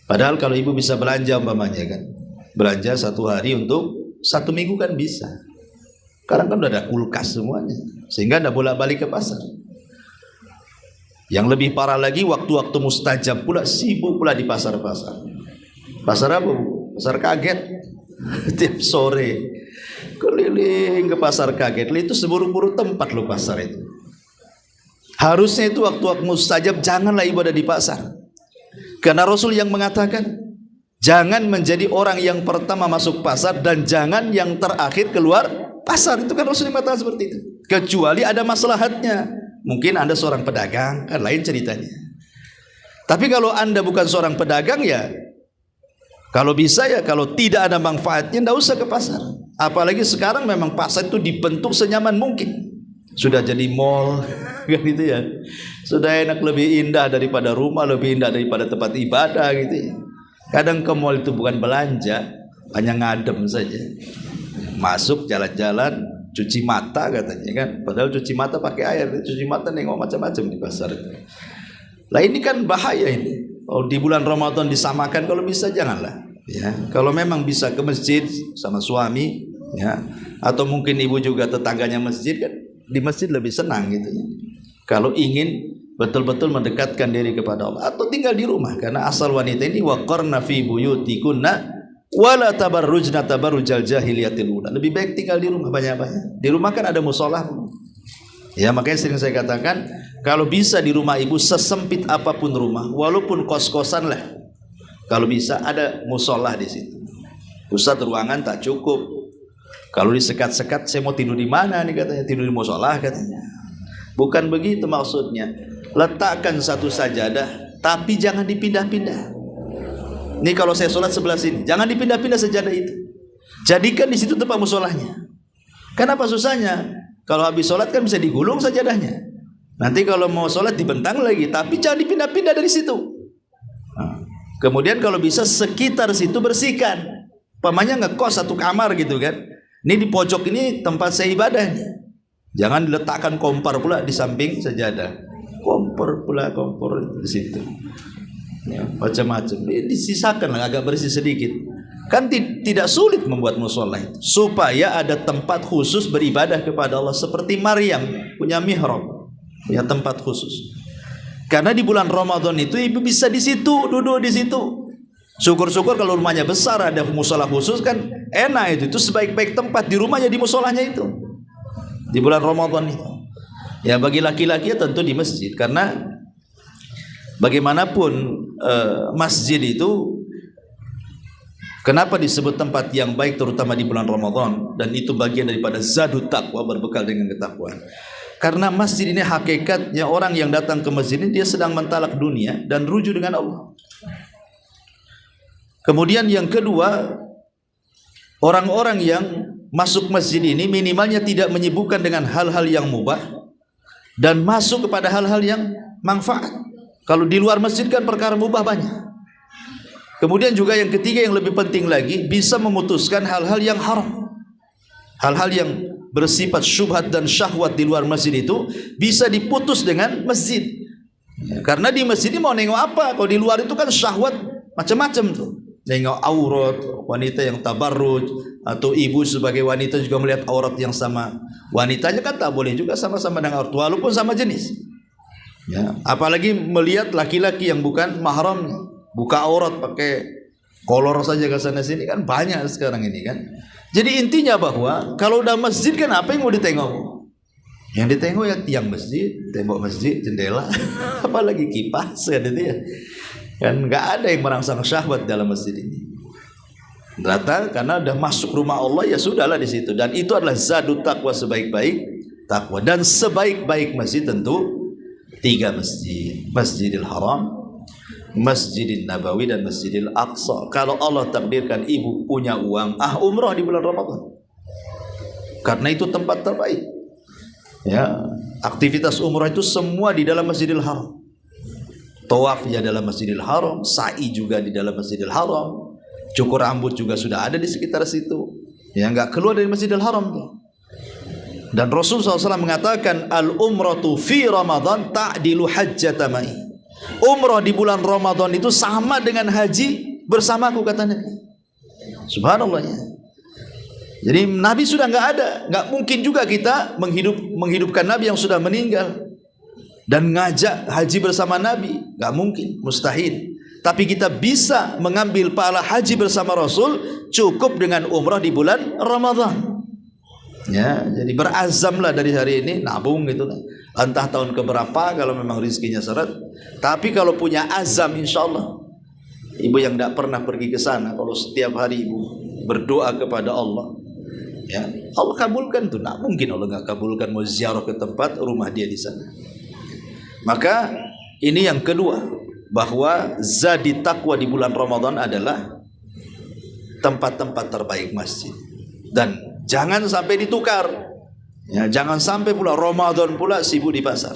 Padahal kalau ibu bisa belanja umpamanya kan, belanja 1 hari untuk 1 minggu kan bisa. Sekarang kan udah ada kulkas semuanya, sehingga tidak bolak-balik ke pasar. Yang lebih parah lagi, waktu-waktu mustajab pula sibuk pula di pasar-pasar. Pasar apa? Pasar kaget. Tiap sore keliling ke pasar kaget. Itu seburuk-buruk tempat loh pasar itu. Harusnya itu waktu-waktu mustajab janganlah ibadah di pasar. Karena Rasul yang mengatakan, jangan menjadi orang yang pertama masuk pasar dan jangan yang terakhir keluar pasar. Itu kan Rasul yang mengatakan seperti itu. Kecuali ada maslahatnya. Mungkin Anda seorang pedagang, kan lain ceritanya. Tapi kalau Anda bukan seorang pedagang, ya kalau bisa ya, kalau tidak ada manfaatnya, tidak usah ke pasar. Apalagi sekarang memang pasar itu dibentuk senyaman mungkin. Sudah jadi mall, kan gitu ya. Sudah enak, lebih indah daripada rumah, lebih indah daripada tempat ibadah gitu ya. Kadang ke mall itu bukan belanja, hanya ngadem saja. Masuk jalan-jalan, cuci mata katanya kan, padahal cuci mata pakai air, cuci mata nengok macam-macam di pasar itu. Lah ini kan bahaya ini. Oh, di bulan Ramadan disamakan, kalau bisa janganlah. Ya, kalau memang bisa ke masjid sama suami, ya, atau mungkin ibu juga tetangganya masjid kan, di masjid lebih senang gitu ya. Kalau ingin betul-betul mendekatkan diri kepada Allah, atau tinggal di rumah, karena asal wanita ini waqarna fi buyutikunna wala tabarrujna tabarrujal jahiliyatil ula. Lebih baik tinggal di rumah banyak-banyak. Di rumah kan ada musola. Ya, makanya sering saya katakan, kalau bisa di rumah ibu sesempit apapun rumah, walaupun kos-kosan lah, kalau bisa ada musola di situ. Ustaz, ruangan tak cukup. Kalau disekat-sekat, saya mau tidur di mana nih katanya? Tidur di musola katanya. Bukan begitu maksudnya. Letakkan satu sajadah, tapi jangan dipindah-pindah. Ini kalau saya sholat sebelah sini, jangan dipindah-pindah sajadah itu. Jadikan di situ tempat musolahnya. Kenapa susahnya? Kalau habis sholat kan bisa digulung sajadahnya. Nanti kalau mau sholat dibentang lagi, tapi jangan dipindah-pindah dari situ. Nah, kemudian kalau bisa sekitar situ bersihkan. Pamannya ngekos 1 kamar gitu kan. Ini di pojok ini tempat saya ibadah nih. Jangan diletakkan kompor pula di samping sajadah. Kompor di situ. Ya, macam-macam. Disisakan agak bersih sedikit. Kan tidak sulit membuat musola itu, supaya ada tempat khusus beribadah kepada Allah, seperti Maryam punya mihrab, punya tempat khusus. Karena di bulan Ramadan itu ibu bisa di situ, duduk di situ. Syukur-syukur kalau rumahnya besar ada musola khusus kan enak itu. Itu sebaik-baik tempat di rumahnya, di musolanya itu. Di bulan Ramadan itu. Ya, bagi laki-laki ya tentu di masjid, karena bagaimanapun masjid itu kenapa disebut tempat yang baik terutama di bulan Ramadan, dan itu bagian daripada zadut taqwa, berbekal dengan ketakwaan. Karena masjid ini hakikatnya orang yang datang ke masjid ini dia sedang mentalak dunia dan rujuk dengan Allah. Kemudian yang kedua, orang-orang yang masuk masjid ini minimalnya tidak menyibukkan dengan hal-hal yang mubah dan masuk kepada hal-hal yang manfaat. Kalau di luar masjid kan perkara mubah banyak. Kemudian juga yang ketiga yang lebih penting lagi, bisa memutuskan hal-hal yang haram. Hal-hal yang bersifat syubhat dan syahwat di luar masjid itu bisa diputus dengan masjid. Karena di masjid ini mau nengok apa? Kalau di luar itu kan syahwat macam-macam tuh. Nengok aurat wanita yang tabarruj, atau ibu sebagai wanita juga melihat aurat yang sama wanitanya, kan tak boleh juga sama-sama dengan aurat walaupun sama jenis. Ya, apalagi melihat laki-laki yang bukan mahram, buka aurat pakai kolor saja ke sana sini, kan banyak sekarang ini kan. Jadi intinya bahwa kalau udah masjid kan apa yang mau ditengok? Yang ditengok ya tiang masjid, tembok masjid, jendela, apalagi kipas kan itu ya. Kan nggak ada yang merangsang syahwat dalam masjid ini. Ternyata karena udah masuk rumah Allah ya sudahlah di situ. Dan itu adalah zadut takwa, sebaik-baik takwa. Dan sebaik-baik masjid tentu 3 masjid: Masjidil Haram, Masjidil Nabawi, dan Masjidil Aqsa. Kalau Allah takdirkan ibu punya uang, umrah di bulan Ramadan. Karena itu tempat terbaik. Ya, aktivitas umrah itu semua di dalam Masjidil Haram. Tawaf ya dalam Masjidil Haram, sa'i juga di dalam Masjidil Haram. Cukur rambut juga sudah ada di sekitar situ. Ya, enggak keluar dari Masjidil Haram tuh. Dan Rasul SAW mengatakan, al-umratu fi Ramadan ta'dilu hajjata ma'i. Umrah di bulan Ramadan itu sama dengan haji bersamaku, kata Nabi. Subhanallah ya. Jadi Nabi sudah enggak ada. Enggak mungkin juga kita menghidupkan Nabi yang sudah meninggal dan ngajak haji bersama Nabi. Enggak mungkin, mustahil. Tapi kita bisa mengambil pahala haji bersama Rasul cukup dengan umrah di bulan Ramadan. Ya, jadi berazamlah dari hari ini nabung gitu. Entah tahun keberapa kalau memang rezekinya seret. Tapi kalau punya azam, insya Allah. Ibu yang tidak pernah pergi ke sana, kalau setiap hari ibu berdoa kepada Allah, ya Allah kabulkan tuh. Nah, mungkin Allah nggak kabulkan, mau ziarah ke tempat rumah dia di sana. Maka ini yang kedua, bahwa zadi takwa di bulan Ramadan adalah tempat-tempat terbaik masjid. Dan jangan sampai ditukar. Ya, jangan sampai pula Ramadan pula sibuk di pasar.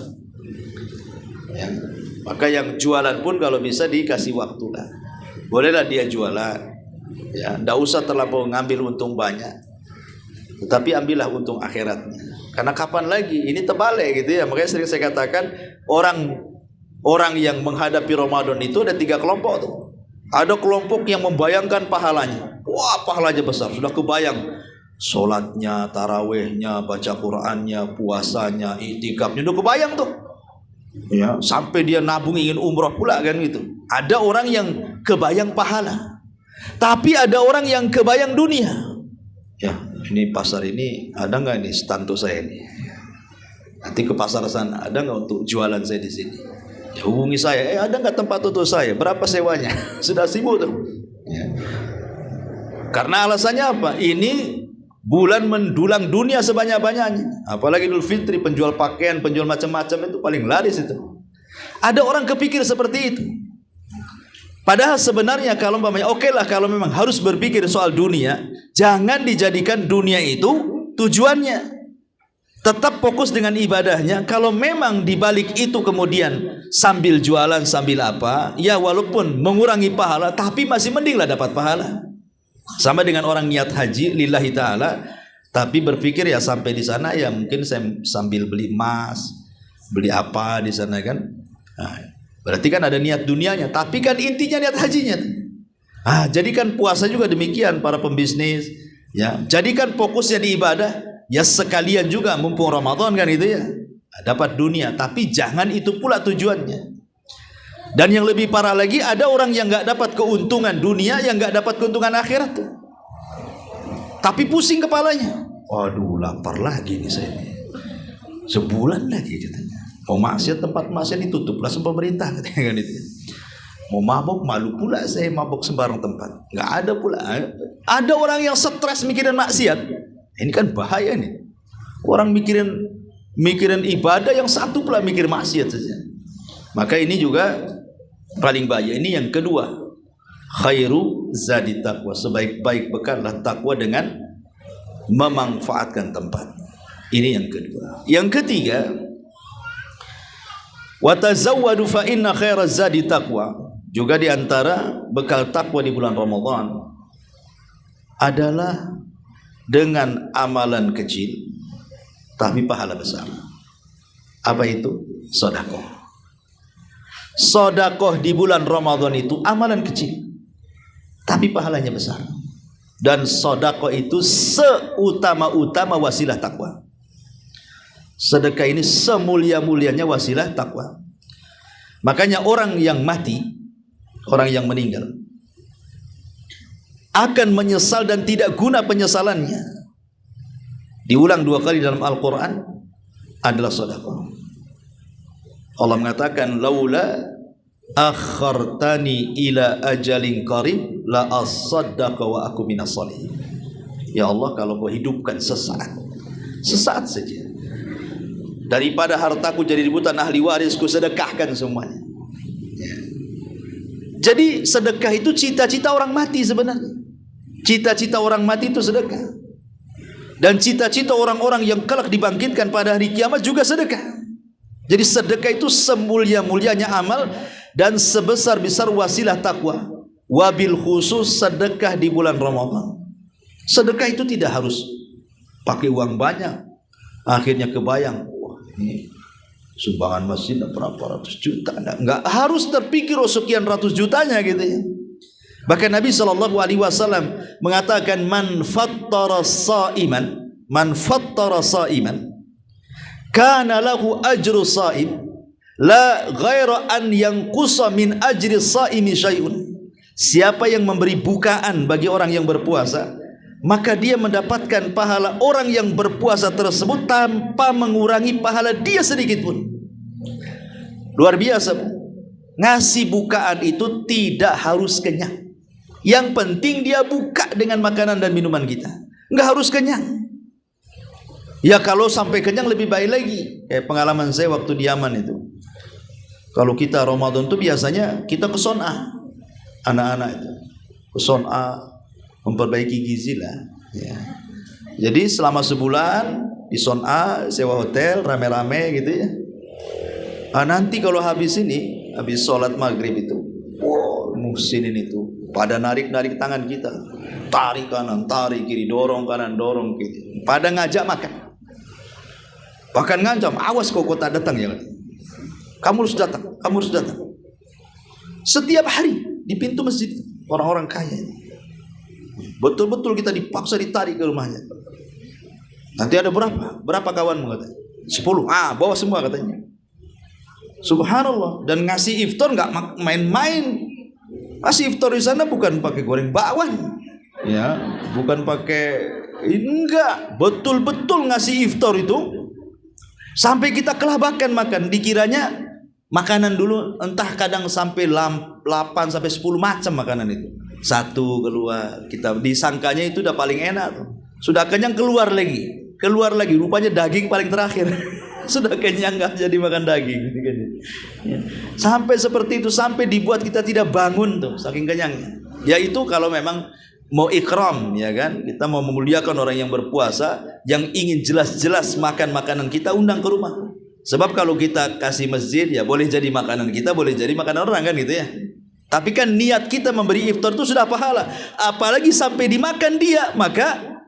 Ya, maka yang jualan pun kalau bisa dikasih waktu lah. Bolehlah dia jualan. Ya, tidak usah terlampau ngambil untung banyak. Tetapi ambillah untung akhiratnya. Karena kapan lagi? Ini terbalik gitu ya. Makanya sering saya katakan orang yang menghadapi Ramadan itu ada 3 kelompok tuh. Ada kelompok yang membayangkan pahalanya. Wah, pahalanya besar. Sudah kebayang. Sholatnya, tarawehnya, baca Qur'annya, puasanya, iktikafnya. Udah kebayang tuh. Ya, sampai dia nabung ingin umrah pula kan gitu. Ada orang yang kebayang pahala. Tapi ada orang yang kebayang dunia. Ya, ini pasar ini ada nggak nih stand saya ini? Nanti ke pasar sana ada nggak untuk jualan saya di sini? Ya, hubungi saya. Ada nggak tempat untuk saya? Berapa sewanya? Sudah sibuk tuh. Ya. Karena alasannya apa? Ini bulan mendulang dunia sebanyak-banyaknya. Apalagi Idul Fitri, penjual pakaian, penjual macam-macam itu paling laris itu. Ada orang kepikir seperti itu. Padahal sebenarnya kalau oke lah kalau memang harus berpikir soal dunia, jangan dijadikan dunia itu tujuannya. Tetap fokus dengan ibadahnya. Kalau memang dibalik itu kemudian sambil jualan, sambil apa, ya walaupun mengurangi pahala, tapi masih mendinglah dapat pahala. Sama dengan orang niat haji lillahi ta'ala, tapi berpikir ya sampai di sana ya mungkin saya sambil beli emas, beli apa di sana kan. Nah, berarti kan ada niat dunianya, tapi kan intinya niat hajinya. Jadikan puasa juga demikian para pembisnis, ya. Jadikan fokusnya di ibadah, ya sekalian juga mumpung Ramadan kan itu ya. Dapat dunia, tapi jangan itu pula tujuannya. Dan yang lebih parah lagi, ada orang yang nggak dapat keuntungan dunia, yang nggak dapat keuntungan akhirat tuh. Tapi pusing kepalanya. Waduh, lapar lagi nih saya nih. Sebulan lagi katanya. Mau maksiat, tempat maksiat ditutup langsung pemerintah katanya kan itu. Mau mabok, malu pula saya mabok sembarang tempat. Nggak ada pula. Ada orang yang stres mikirin maksiat. Ini kan bahaya nih. Orang mikirin ibadah, yang satu pula mikir maksiat saja. Maka ini juga paling bahaya. Ini yang kedua, khairu zadi taqwa, sebaik-baik bekallah takwa dengan memanfaatkan tempat. Ini yang kedua. Yang ketiga, wa tazawwadu fa inna khairaz zadi taqwa. Juga di antara bekal takwa di bulan Ramadan adalah dengan amalan kecil tapi pahala besar. Apa itu? Sedekah. Sedekah di bulan Ramadan itu amalan kecil, tapi pahalanya besar. Dan sedekah itu seutama-utama wasilah takwa. Sedekah ini semulia-mulianya wasilah takwa. Makanya orang yang mati, orang yang meninggal, akan menyesal dan tidak guna penyesalannya. Diulang 2 kali dalam Al-Quran. adalah sedekah. Allah mengatakan, laula akhartani ila ajalin qarib la asaddaqa wa aku minas shalihin. Ya Allah, kalau kau hidupkan sesaat saja, daripada hartaku jadi rebutan ahli waris, ku sedekahkan semuanya. Ya. Jadi sedekah itu cita-cita orang mati sebenarnya. Cita-cita orang mati itu sedekah. Dan cita-cita orang-orang yang kelak dibangkitkan pada hari kiamat juga sedekah. Jadi sedekah itu semulia-mulianya amal dan sebesar-besar wasilah takwa. Wabil khusus sedekah di bulan Ramadan. Sedekah itu tidak harus pakai uang banyak. Akhirnya kebayang, wah ini sumbangan masjid berapa ratus juta. Enggak harus terpikir sekian ratus jutanya gitu ya. Bahkan Nabi SAW mengatakan, man fattara sa'iman kana lahu ajru sa'im la ghaira an yanqusa min ajri sa'imi syai'un. Siapa yang memberi bukaan bagi orang yang berpuasa, maka dia mendapatkan pahala orang yang berpuasa tersebut tanpa mengurangi pahala dia sedikit pun. Luar biasa. Ngasih bukaan itu tidak harus kenyang. Yang penting dia buka dengan makanan dan minuman kita. Nggak harus kenyang. Ya kalau sampai kenyang lebih baik lagi. Kayak pengalaman saya waktu di Yaman itu. Kalau kita Ramadan itu biasanya kita ke Son'a. Anak-anak itu ke Son'a memperbaiki gizi lah. Ya. Jadi selama sebulan di Son'a sewa hotel rame-rame gitu ya. Nanti kalau habis sholat maghrib itu, muhsinin itu pada narik-narik tangan kita, tarik kanan, tarik kiri, dorong kanan, dorong kiri, pada ngajak makan, bahkan ngancam, awas kau tak datang ya, kamu harus datang, kamu harus datang. Setiap hari di pintu masjid orang-orang kaya ini, betul-betul kita dipaksa ditarik ke rumahnya. Nanti ada berapa kawan katanya? 10, bawa semua katanya. Subhanallah. Dan ngasih iftar nggak main-main. Ngasih iftar di sana bukan pakai goreng bakwan, ya, bukan pakai enggak, betul-betul ngasih iftar itu sampai kita kelabakan makan. Dikiranya makanan dulu entah kadang sampai 8 sampai 10 macam makanan itu. Satu keluar, kita disangkanya itu udah paling enak tuh. Sudah kenyang keluar lagi, rupanya daging paling terakhir. Sudah kenyang nggak jadi makan daging. Sampai seperti itu, sampai dibuat kita tidak bangun tuh saking kenyangnya. Yaitu kalau memang mau ikram, ya kan, kita mau memuliakan orang yang berpuasa, yang ingin jelas-jelas makan makanan kita, undang ke rumah. Sebab kalau kita kasih masjid, ya boleh jadi makanan kita, boleh jadi makanan orang kan gitu ya. Tapi kan niat kita memberi iftar itu sudah pahala. Apalagi sampai dimakan dia, maka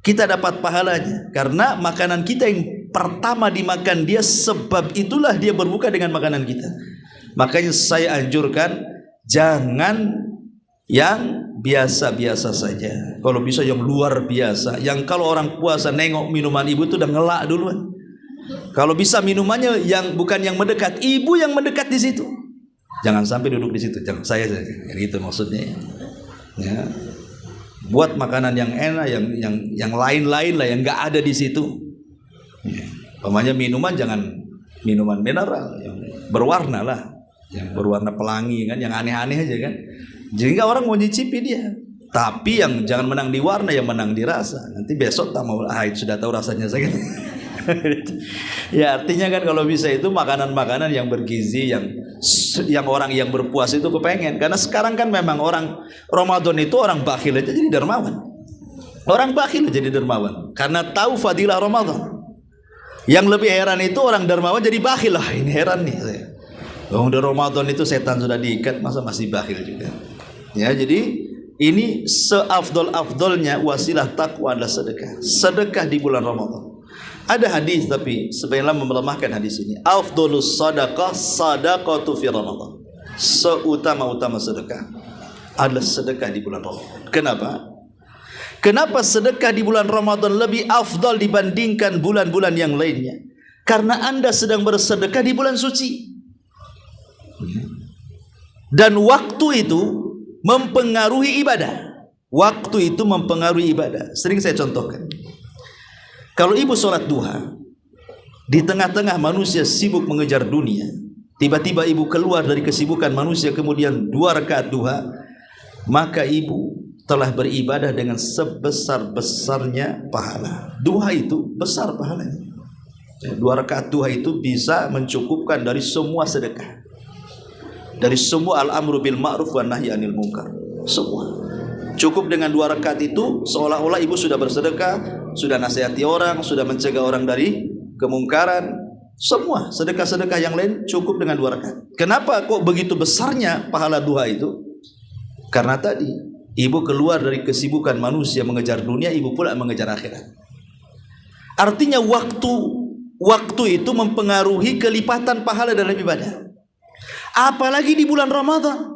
kita dapat pahalanya. Karena makanan kita yang pertama dimakan dia, sebab itulah dia berbuka dengan makanan kita. Makanya saya anjurkan jangan yang biasa-biasa saja. Kalau bisa yang luar biasa. Yang kalau orang puasa nengok minuman ibu itu udah ngelak duluan. Kalau bisa minumannya yang bukan yang mendekat, ibu yang mendekat di situ. Jangan sampai duduk di situ. Jangan saya saja. Gitu maksudnya. Ya. Buat makanan yang enak, yang lain-lain lah yang nggak ada di situ. Pamannya minuman jangan minuman mineral yang berwarna lah, yang berwarna pelangi kan, yang aneh-aneh aja kan. Jadi orang mau nyicipi dia. Tapi yang jangan menang di warna, yang menang di rasa. Nanti besok tak mau, itu sudah tahu rasanya saya. Ya artinya kan kalau bisa itu makanan-makanan yang bergizi, yang orang yang berpuasa itu kepengen. Karena sekarang kan memang orang Ramadan itu orang bakhil aja jadi dermawan. Orang bakhil jadi dermawan karena tahu fadilah Ramadan. Yang lebih heran itu orang dermawan jadi bakhil lah. Ini heran nih saya. Di Ramadan itu setan sudah diikat, masa masih bakhil juga. Ya jadi ini seafdol-afdolnya wasilah takwa adalah sedekah. Sedekah di bulan Ramadan. Ada hadis tapi sebenarnya melemahkan hadis ini. Afdolus sadaqah sadaqatu fi Ramadan. Seutama-utama sedekah adalah sedekah di bulan Ramadan. Kenapa? Kenapa sedekah di bulan Ramadan lebih afdal dibandingkan bulan-bulan yang lainnya? Karena Anda sedang bersedekah di bulan suci. Dan waktu itu mempengaruhi ibadah. Waktu itu mempengaruhi ibadah. Sering saya contohkan. Kalau ibu sholat duha, Di tengah-tengah manusia sibuk mengejar dunia, tiba-tiba ibu keluar dari kesibukan manusia, kemudian 2 rakaat duha, maka ibu telah beribadah dengan sebesar-besarnya pahala. Duha itu besar pahalanya. 2 rakaat duha itu bisa mencukupkan dari semua sedekah, dari semua al-amru bil ma'ruf wa nahyi anil munkar. Semua cukup dengan 2 rakaat itu, seolah-olah ibu sudah bersedekah, sudah nasihati orang, sudah mencegah orang dari kemungkaran. Semua sedekah-sedekah yang lain cukup dengan 2 rakaat. Kenapa kok begitu besarnya pahala duha itu? Karena tadi ibu keluar dari kesibukan manusia mengejar dunia, ibu pula mengejar akhirat. Artinya waktu itu mempengaruhi kelipatan pahala dalam ibadah. Apalagi di bulan Ramadan,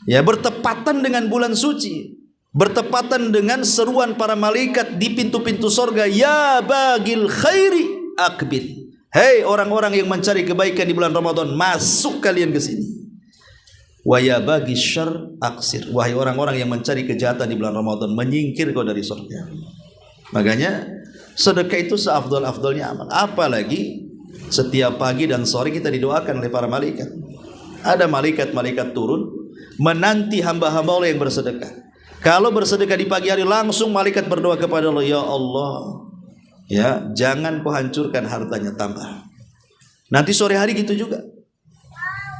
ya, bertepatan dengan bulan suci, bertepatan dengan seruan para malaikat di pintu-pintu sorga, ya bagil khairi akbil. Hei orang-orang yang mencari kebaikan di bulan Ramadan, masuk kalian ke sini. Wa ya bagi syarr aksir. Wahai orang-orang yang mencari kejahatan di bulan Ramadan, menyingkir kau dari surga. Makanya sedekah itu seafdal-afdalnya amal. Apalagi setiap pagi dan sore kita didoakan oleh para malaikat. Ada malaikat-malaikat turun menanti hamba-hamba Allah yang bersedekah. Kalau bersedekah di pagi hari, langsung malaikat berdoa kepada Allah, ya Allah, ya, jangan kau hancurkan hartanya, tambah. Nanti sore hari gitu juga.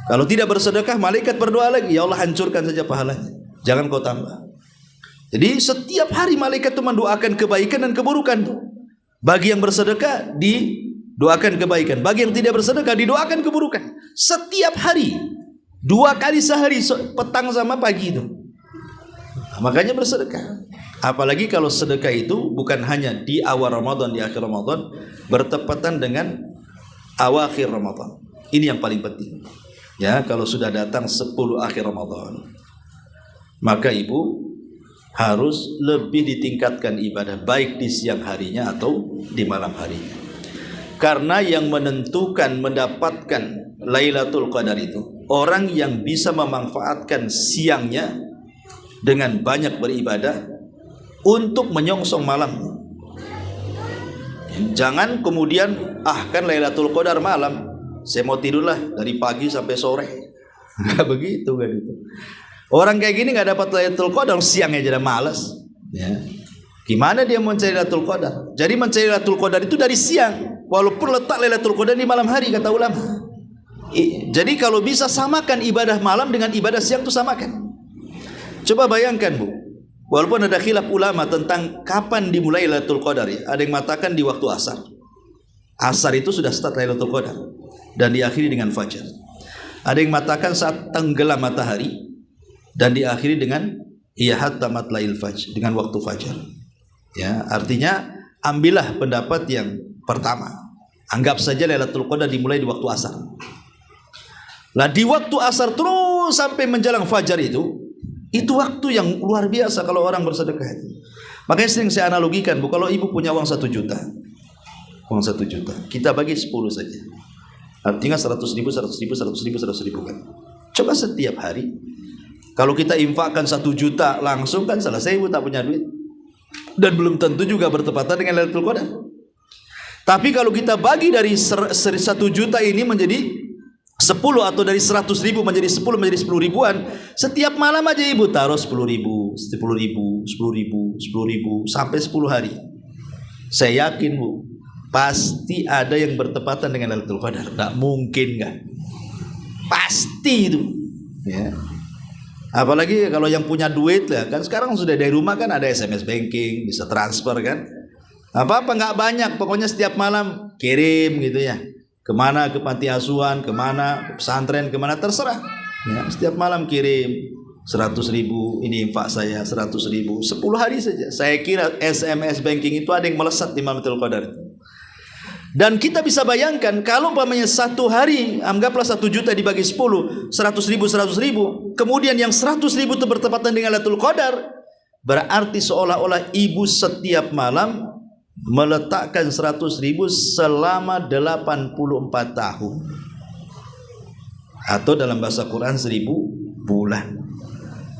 Kalau tidak bersedekah, malaikat berdoa lagi, ya Allah, hancurkan saja pahalanya, jangan kau tambah. Jadi setiap hari malaikat itu mendoakan kebaikan dan keburukan tuh. Bagi yang bersedekah didoakan kebaikan, bagi yang tidak bersedekah didoakan keburukan. Setiap hari, 2 kali sehari, petang sama pagi itu. Makanya bersedekah. Apalagi kalau sedekah itu bukan hanya di awal Ramadan, di akhir Ramadan, bertepatan dengan awakhir Ramadan. Ini yang paling penting. Ya, kalau sudah datang 10 akhir Ramadan, maka ibu harus lebih ditingkatkan ibadah, baik di siang harinya atau di malam harinya. Karena yang menentukan mendapatkan Lailatul Qadar itu orang yang bisa memanfaatkan siangnya dengan banyak beribadah untuk menyongsong malamnya. Jangan kemudian kan Lailatul Qadar malam, saya mau tidurlah dari pagi sampai sore. Nggak begitu kan itu. Orang kayak gini nggak dapat Lailatul Qadar, siangnya jadi malas. Ya. Gimana dia mencari Lailatul Qadar? Jadi mencari Lailatul Qadar itu dari siang, walaupun letak Lailatul Qadar di malam hari, kata ulama. Jadi kalau bisa samakan ibadah malam dengan ibadah siang, itu samakan. Coba bayangkan Bu, walaupun ada khilaf ulama tentang kapan dimulai Lailatul Qadar, ya. Ada yang mengatakan di waktu asar. Asar itu sudah start Lailatul Qadar dan diakhiri dengan fajar. Ada yang mengatakan saat tenggelam matahari dan diakhiri dengan hatta matlail fajr, dengan waktu fajar. Ya, artinya ambillah pendapat yang pertama. Anggap saja Lailatul Qadar dimulai di waktu asar. Lah di waktu asar terus sampai menjelang fajar itu waktu yang luar biasa kalau orang bersedekah itu. Makanya sering saya analogikan, Bu, kalau ibu punya uang 1 juta, kita bagi 10 saja. Artinya 100.000 kan. Coba setiap hari, kalau kita infakkan 1 juta langsung kan selesai, ibu tak punya duit. Dan belum tentu juga bertepatan dengan Lailatul Qadar. Tapi kalau kita bagi dari 1 juta ini menjadi 10, atau dari 100.000 menjadi 10 menjadi 10 ribuan, setiap malam aja ibu taruh 10.000, 10.000, 10.000, 10.000 sampai 10 hari. Saya yakin Bu, pasti ada yang bertepatan dengan Lailatul Qadar. Tak mungkin kan? Pasti itu. Ya. Apalagi kalau yang punya duit lah, kan sekarang sudah dari rumah kan ada SMS banking, bisa transfer kan. Apa-apa nggak banyak, pokoknya setiap malam kirim gitu ya. Kemana, ke panti asuhan, kemana, ke pesantren, kemana, terserah. Ya, setiap malam kirim 100.000, ini infak saya 100.000, 10 hari saja. Saya kira SMS banking itu ada yang melesat di Lailatul Qadar. Dan kita bisa bayangkan kalau umpamanya 1 hari, anggaplah 1 juta dibagi 10, 100.000, kemudian yang 100.000 itu bertepatan dengan Lailatul Qadar, berarti seolah-olah ibu setiap malam meletakkan 100.000 selama 84 tahun, atau dalam bahasa Quran 1000 bulan.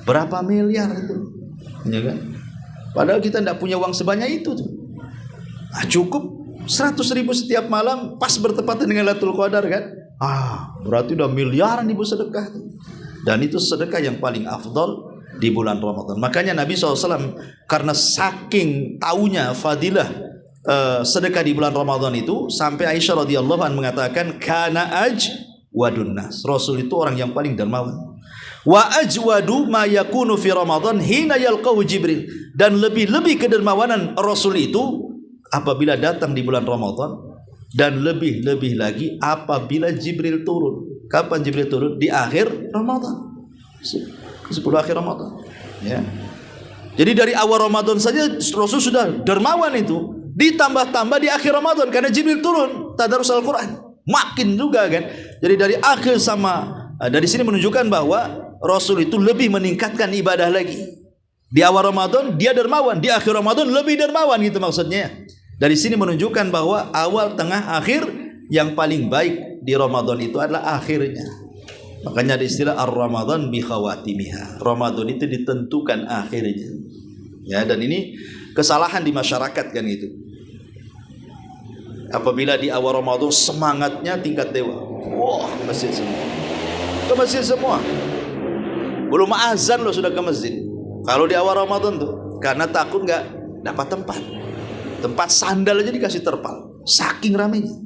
Berapa miliar itu, ya kan? Padahal kita tidak punya uang sebanyak itu tuh. Cukup 100.000 setiap malam pas bertepatan dengan Lailatul Qadar kan? Berarti udah miliaran ibu sedekah. Dan itu sedekah yang paling afdal di bulan Ramadan. Makanya Nabi SAW karena saking taunya fadilah sedekah di bulan Ramadan itu, sampai Aisyah radhiyallahu anha mengatakan kana ajwadun nas. Rasul itu orang yang paling dermawan. Wa ajwadu ma yakunu fi Ramadan hina yalqahu Jibril. Dan lebih-lebih kedermawanan Rasul itu apabila datang di bulan Ramadan, dan lebih-lebih lagi apabila Jibril turun. Kapan Jibril turun? Di akhir Ramadan, 10 akhir Ramadan ya. Jadi dari awal Ramadan saja Rasul sudah dermawan itu, ditambah-tambah di akhir Ramadan karena Jibril turun tadarus Al-Quran, makin juga kan. Jadi dari akhir dari sini menunjukkan bahwa Rasul itu lebih meningkatkan ibadah lagi. Di awal Ramadan dia dermawan, di akhir Ramadan lebih dermawan gitu maksudnya. Dari sini menunjukkan bahwa awal, tengah, akhir yang paling baik di Ramadan itu adalah akhirnya. Makanya ada istilah ar-Ramadan bi khawatimiha. Ramadan itu ditentukan akhirnya. Ya, dan ini kesalahan di masyarakat kan itu. Apabila di awal Ramadan semangatnya tingkat dewa. Wah, ke masjid semua. Ke masjid semua. Belum azan lo sudah ke masjid. Kalau di awal Ramadan tuh, karena takut nggak dapat tempat. Tempat sandal aja dikasih terpal, saking ramenya.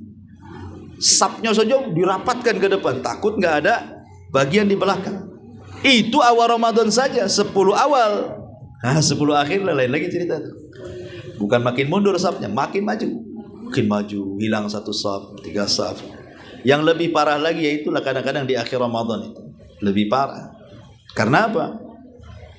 Sapnya saja dirapatkan ke depan, takut nggak ada bagian di belakang. Itu awal Ramadan saja, 10 awal. 10 akhir lain lagi cerita itu. Bukan makin mundur sapnya, makin maju. Makin maju, hilang 1 saf, 3 saf. Yang lebih parah lagi yaitulah kadang-kadang di akhir Ramadan itu. Lebih parah. Karena apa?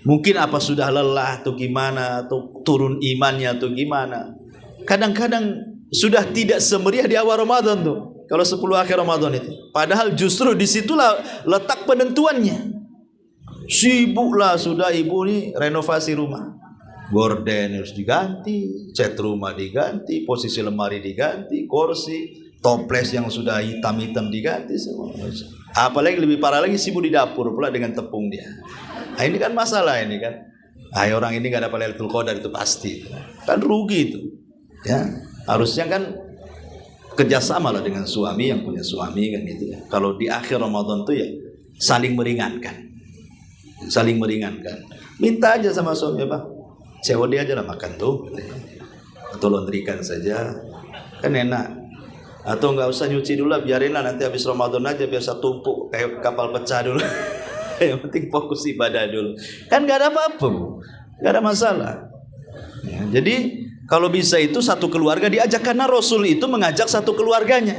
Mungkin apa sudah lelah atau gimana, atau turun imannya atau gimana. Kadang-kadang sudah tidak semeriah di awal Ramadan tuh. Kalau 10 akhir Ramadan itu. Padahal justru disitulah letak penentuannya. Sibuklah sudah ibu nih renovasi rumah. Gorden harus diganti, cat rumah diganti, posisi lemari diganti, kursi, toples yang sudah hitam-hitam diganti semua. Apalagi lebih parah lagi sibuk di dapur pula dengan tepung dia. Nah, ini kan masalah ini kan. Orang ini gak dapat Lailatul Qadar itu pasti. Kan rugi itu. Ya, harusnya kan kerjasama lah dengan suami yang punya suami kan gitu ya. Kalau di akhir Ramadan tuh ya saling meringankan, minta aja sama suami, Pak, sewa dia aja lah makan tuh gitu ya. Atau laundrykan saja kan enak. Atau nggak usah nyuci dulu lah, biarin lah nanti habis Ramadan aja biasa tumpuk kayak kapal pecah dulu. Yang penting fokus ibadah dulu, kan nggak ada apa-apa, nggak ada masalah ya. Jadi kalau bisa itu satu keluarga diajak, karena Rasul itu mengajak satu keluarganya.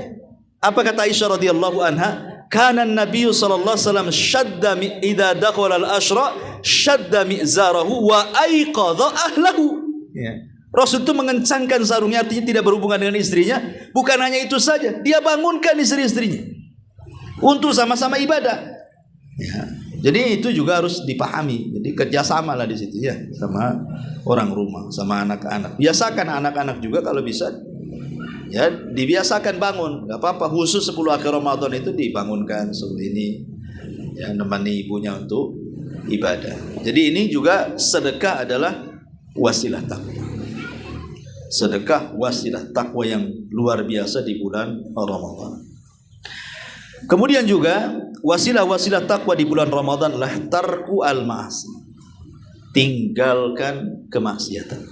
Apa kata Aisyah radhiyallahu anha? Kana Nabi sallallahu alaihi wasallam shadda idza dakhala al-ashra shadda mizarahu wa aiqadha ahlahu. Ya. Rasul itu mengencangkan sarungnya, artinya tidak berhubungan dengan istrinya. Bukan hanya itu saja, dia bangunkan istri-istrinya untuk sama-sama ibadah. Ya. Jadi itu juga harus dipahami. Jadi kerjasama lah di situ ya, sama orang rumah, sama anak-anak. Biasakan anak-anak juga kalau bisa, ya dibiasakan bangun. Gak apa-apa, khusus 10 akhir Ramadan itu dibangunkan seperti ini, ya, nemani ibunya untuk ibadah. Jadi ini juga sedekah adalah wasilah takwa. Sedekah wasilah takwa yang luar biasa di bulan Ramadan. Kemudian juga wasilah-wasilah takwa di bulan Ramadan adalah tarku al-ma'asi, tinggalkan kemaksiatan.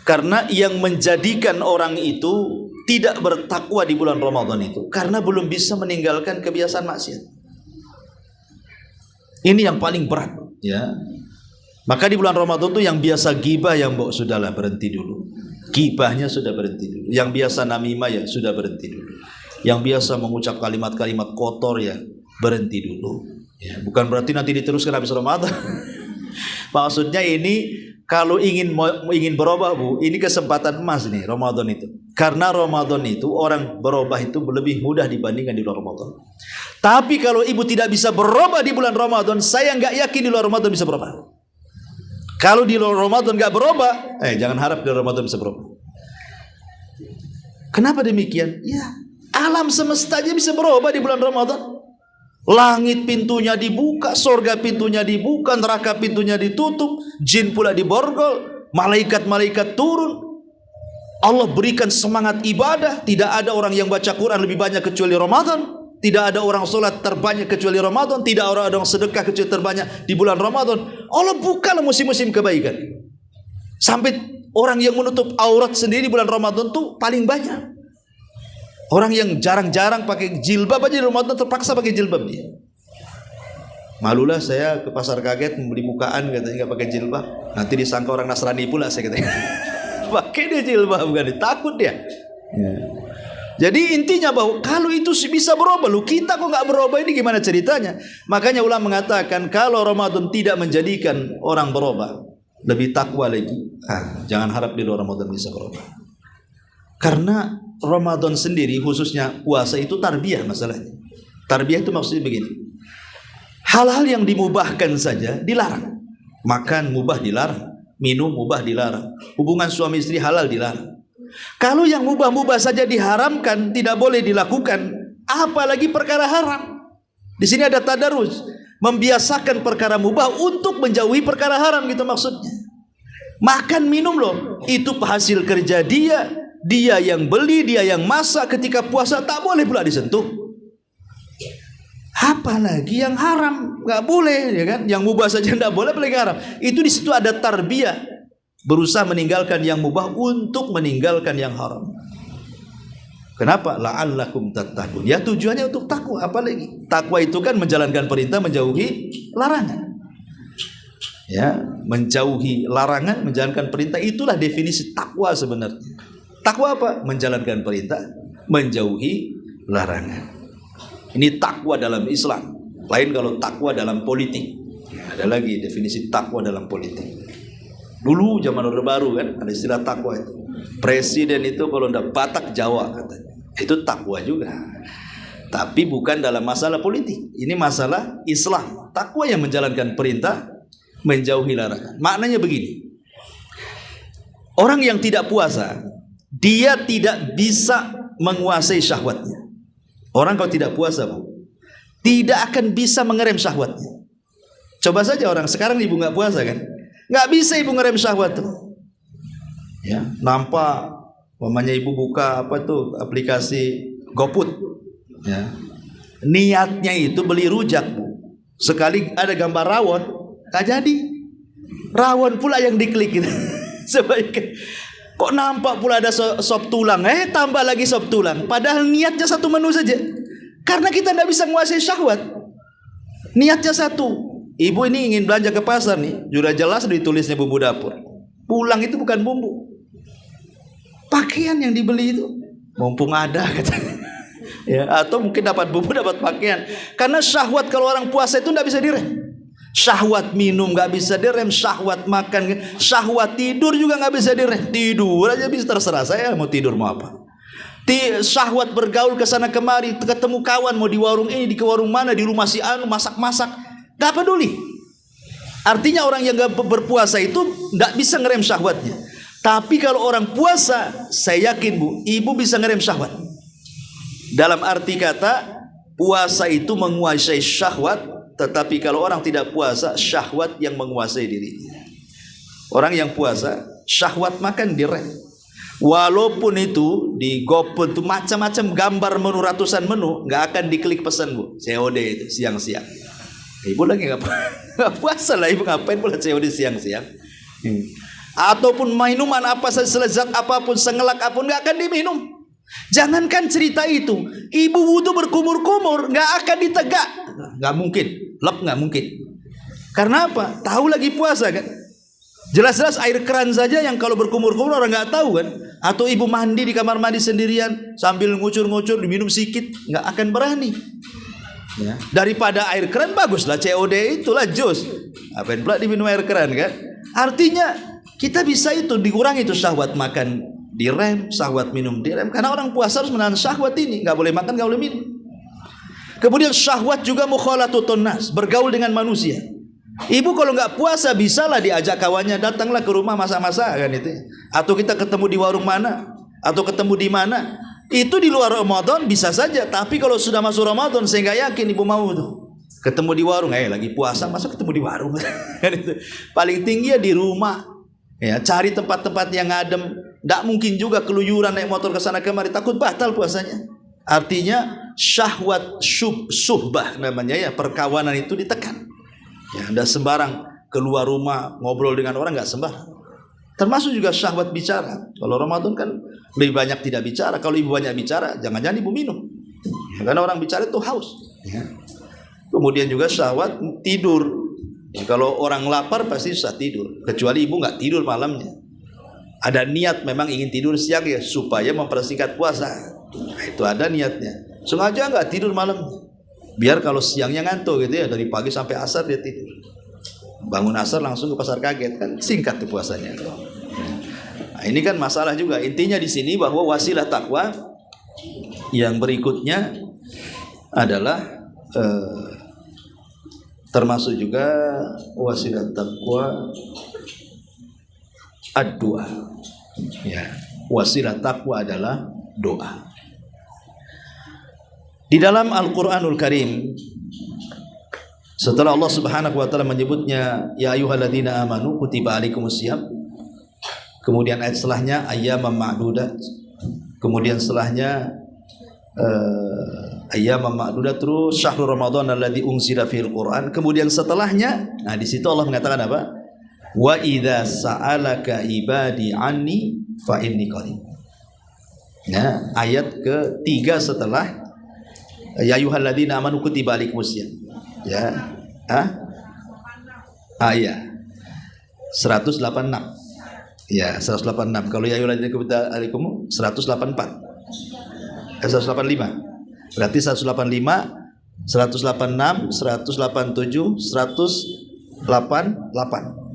Karena yang menjadikan orang itu tidak bertakwa di bulan Ramadan itu karena belum bisa meninggalkan kebiasaan maksiat. Ini yang paling berat ya. Maka di bulan Ramadan itu yang biasa gibah, yang sudahlah berhenti dulu. Gibahnya sudah berhenti dulu. Yang biasa namimah ya sudah berhenti dulu. Yang biasa mengucap kalimat-kalimat kotor ya berhenti dulu. Ya, bukan berarti nanti diteruskan habis Ramadan. Maksudnya ini kalau ingin berubah, Bu, ini kesempatan emas nih Ramadan itu. Karena Ramadan itu orang berubah itu lebih mudah dibandingkan di luar Ramadan. Tapi kalau ibu tidak bisa berubah di bulan Ramadan, saya nggak yakin di luar Ramadan bisa berubah. Kalau di luar Ramadan nggak berubah, jangan harap di luar Ramadan bisa berubah. Kenapa demikian? Ya, alam semesta aja bisa berubah di bulan Ramadan. Langit pintunya dibuka, surga pintunya dibuka, neraka pintunya ditutup, jin pula diborgol, malaikat-malaikat turun. Allah berikan semangat ibadah. Tidak ada orang yang baca Quran lebih banyak kecuali Ramadan. Tidak ada orang sholat terbanyak kecuali Ramadan. Tidak ada orang sedekah kecuali terbanyak di bulan Ramadan. Allah bukalah musim-musim kebaikan. Sampai orang yang menutup aurat sendiri di bulan Ramadan tuh paling banyak. Orang yang jarang-jarang pakai jilbab aja di Ramadan terpaksa pakai jilbab dia. Malulah saya ke pasar kaget membeli bukaan katanya nggak pakai jilbab. Nanti disangka orang Nasrani pula saya katanya. Pakai dia jilbab bukan, takut dia. Ya. Jadi intinya bahwa kalau itu bisa berubah, lu kita kok nggak berubah, ini gimana ceritanya? Makanya ulama mengatakan kalau Ramadan tidak menjadikan orang berubah, lebih takwa lagi. Jangan harap di luar Ramadan bisa berubah. Karena Ramadan sendiri khususnya puasa itu tarbiyah masalahnya. Tarbiyah itu maksudnya begini. Hal-hal yang dimubahkan saja dilarang. Makan mubah dilarang. Minum mubah dilarang. Hubungan suami istri halal dilarang. Kalau yang mubah-mubah saja diharamkan, tidak boleh dilakukan, apalagi perkara haram. Di sini ada tadarus, membiasakan perkara mubah untuk menjauhi perkara haram gitu maksudnya. Makan minum loh, itu hasil kerja dia yang beli, dia yang masak. Ketika puasa tak boleh pula disentuh. Apalagi yang haram, nggak boleh, ya kan? Yang mubah saja nggak boleh, apalagi haram. Itu di situ ada tarbiyah, berusaha meninggalkan yang mubah untuk meninggalkan yang haram. Kenapa? La'allakum tattaqun. Ya tujuannya untuk takwa. Apalagi takwa itu kan menjalankan perintah, menjauhi larangan. Ya, menjauhi larangan, menjalankan perintah, itulah definisi takwa sebenarnya. Takwa apa? Menjalankan perintah, menjauhi larangan. Ini takwa dalam Islam. Lain kalau takwa dalam politik. Ada lagi definisi takwa dalam politik. Dulu zaman Orde Baru kan ada istilah takwa itu. Presiden itu kalau ndak Batak Jawa katanya. Itu takwa juga. Tapi bukan dalam masalah politik. Ini masalah Islam. Takwa yang menjalankan perintah, menjauhi larangan. Maknanya begini. Orang yang tidak puasa, dia tidak bisa menguasai syahwatnya. Orang kalau tidak puasa, Bu, tidak akan bisa mengerem syahwatnya. Coba saja orang sekarang ibu nggak puasa kan, nggak bisa ibu ngerem syahwat tuh. Ya, nampak, mamanya ibu buka apa tuh aplikasi GoFood. Ya, niatnya itu beli rujak, Bu. Sekali ada gambar rawon, nggak jadi. Rawon pula yang diklik gitu. Sebaiknya. Kok nampak pula ada sop tulang, tambah lagi sop tulang. Padahal niatnya satu menu saja. Karena kita tidak bisa menguasai syahwat. Niatnya satu. Ibu ini ingin belanja ke pasar nih, sudah jelas ditulisnya bumbu dapur. Pulang itu bukan bumbu. Pakaian yang dibeli itu, mumpung ada katanya. Ya, atau mungkin dapat bumbu, dapat pakaian. Karena syahwat kalau orang puasa itu tidak bisa direm. Syahwat minum nggak bisa direm, syahwat makan, syahwat tidur juga nggak bisa direm. Tidur aja bisa, terserah saya mau tidur mau apa. Syahwat bergaul ke sana kemari, ketemu kawan mau di warung ini, di warung mana, di rumah si anu masak-masak, nggak peduli. Artinya orang yang nggak berpuasa itu nggak bisa ngerem syahwatnya. Tapi kalau orang puasa, saya yakin Bu, ibu bisa ngerem syahwat. Dalam arti kata puasa itu menguasai syahwat. Tetapi kalau orang tidak puasa, syahwat yang menguasai dirinya. Orang yang puasa, syahwat makan direm. Walaupun itu di GoFood itu macam-macam gambar menu, ratusan menu, nggak akan diklik pesan Bu. COD itu siang-siang. Ibu lagi nggak puasa lah, ibu ngapain pula COD siang-siang? Ataupun minuman apa saja, selezat apapun, sengelak apapun nggak akan diminum. Jangankan cerita itu, ibu wudu berkumur-kumur nggak akan ditegak, nggak mungkin, nggak mungkin. Karena apa? Tahu lagi puasa kan? Jelas-jelas air keran saja yang kalau berkumur-kumur orang nggak tahu kan? Atau ibu mandi di kamar mandi sendirian sambil ngucur-ngucur diminum sedikit, nggak akan berani. Ya. Daripada air keran baguslah COD itulah jus. Apain pula diminum air keran kan? Artinya kita bisa itu dikurangi itu syahwat makan direm, syahwat minum direm. Karena orang puasa harus menahan syahwat ini, nggak boleh makan, nggak boleh minum. Kemudian syahwat juga mukhalatutun nas, bergaul dengan manusia. Ibu kalau nggak puasa bisalah diajak kawannya, datanglah ke rumah masak-masak kan itu. Atau kita ketemu di warung mana, atau ketemu di mana. Itu di luar Ramadan bisa saja, tapi kalau sudah masuk Ramadan saya nggak yakin ibu mau tuh. Ketemu di warung, lagi puasa masa ketemu di warung kan itu. Paling tinggi ya di rumah. Ya, cari tempat-tempat yang adem. Tidak mungkin juga keluyuran naik motor ke sana kemari, takut batal puasanya. Artinya syahwat suhbah namanya ya, perkawanan itu ditekan. Ya, tidak sembarang keluar rumah ngobrol dengan orang, nggak sembarang. Termasuk juga syahwat bicara. Kalau Ramadan kan lebih banyak tidak bicara. Kalau ibu banyak bicara, jangan-jangan ibu minum. Ya, karena orang bicara itu haus. Ya. Kemudian juga syahwat tidur. Ya, kalau orang lapar pasti susah tidur. Kecuali ibu nggak tidur malamnya. Ada niat memang ingin tidur siang ya, supaya mempersingkat puasa. Nah, itu ada niatnya. Sengaja nggak tidur malam, biar kalau siangnya ngantuk gitu ya, dari pagi sampai asar dia tidur. Bangun asar langsung ke pasar kaget, kan singkat tuh puasanya. Nah, ini kan masalah juga. Intinya di sini bahwa wasilah takwa yang berikutnya adalah termasuk juga wasilah takwa ad-doa. Ya, wasilah takwa adalah doa. Di dalam Al-Qur'anul Karim, setelah Allah Subhanahu wa taala menyebutnya ya ayyuhalladzina amanu kutiba alaikumusiyam, kemudian ayat setelahnya ayyaman ma'dudat, kemudian setelahnya ayyaman ma'dudat, terus syahrul ramadan alladzi unzila fihil Qur'an, kemudian setelahnya, nah di situ Allah mengatakan apa? Wa idza sa'alaka ibadi anni fa inni qarib. Ya, ayat ketiga setelah ya ayyuhalladzina amanu kutiba alaikumusiyam. Ya. Ayat 186. Ya, 186. Kalau ya ayyuhalladzina kutiba alaikum 184. 185. Berarti 185, 186, 187, 188.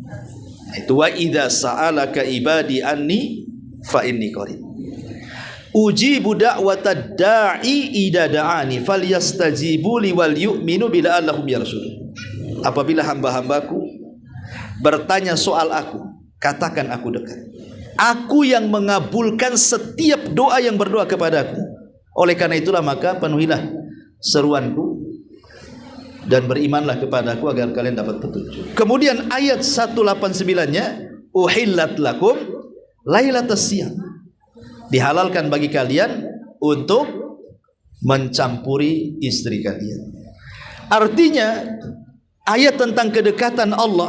Itu wa idza sa'alaka ibadi anni fa inni qarib. Ujibu da'watad da'i idza da'ani falyastajibu li wal yu'minu bila allahum yarshudun. Apabila hamba-hambaku bertanya soal aku, katakan aku dekat. Aku yang mengabulkan setiap doa yang berdoa kepadaku. Oleh karena itulah maka penuhilah seruanku dan berimanlah kepadaku agar kalian dapat petunjuk. Kemudian ayat 189-nya uhillat lakum lailatas siyam. Dihalalkan bagi kalian untuk mencampuri istri kalian. Artinya ayat tentang kedekatan Allah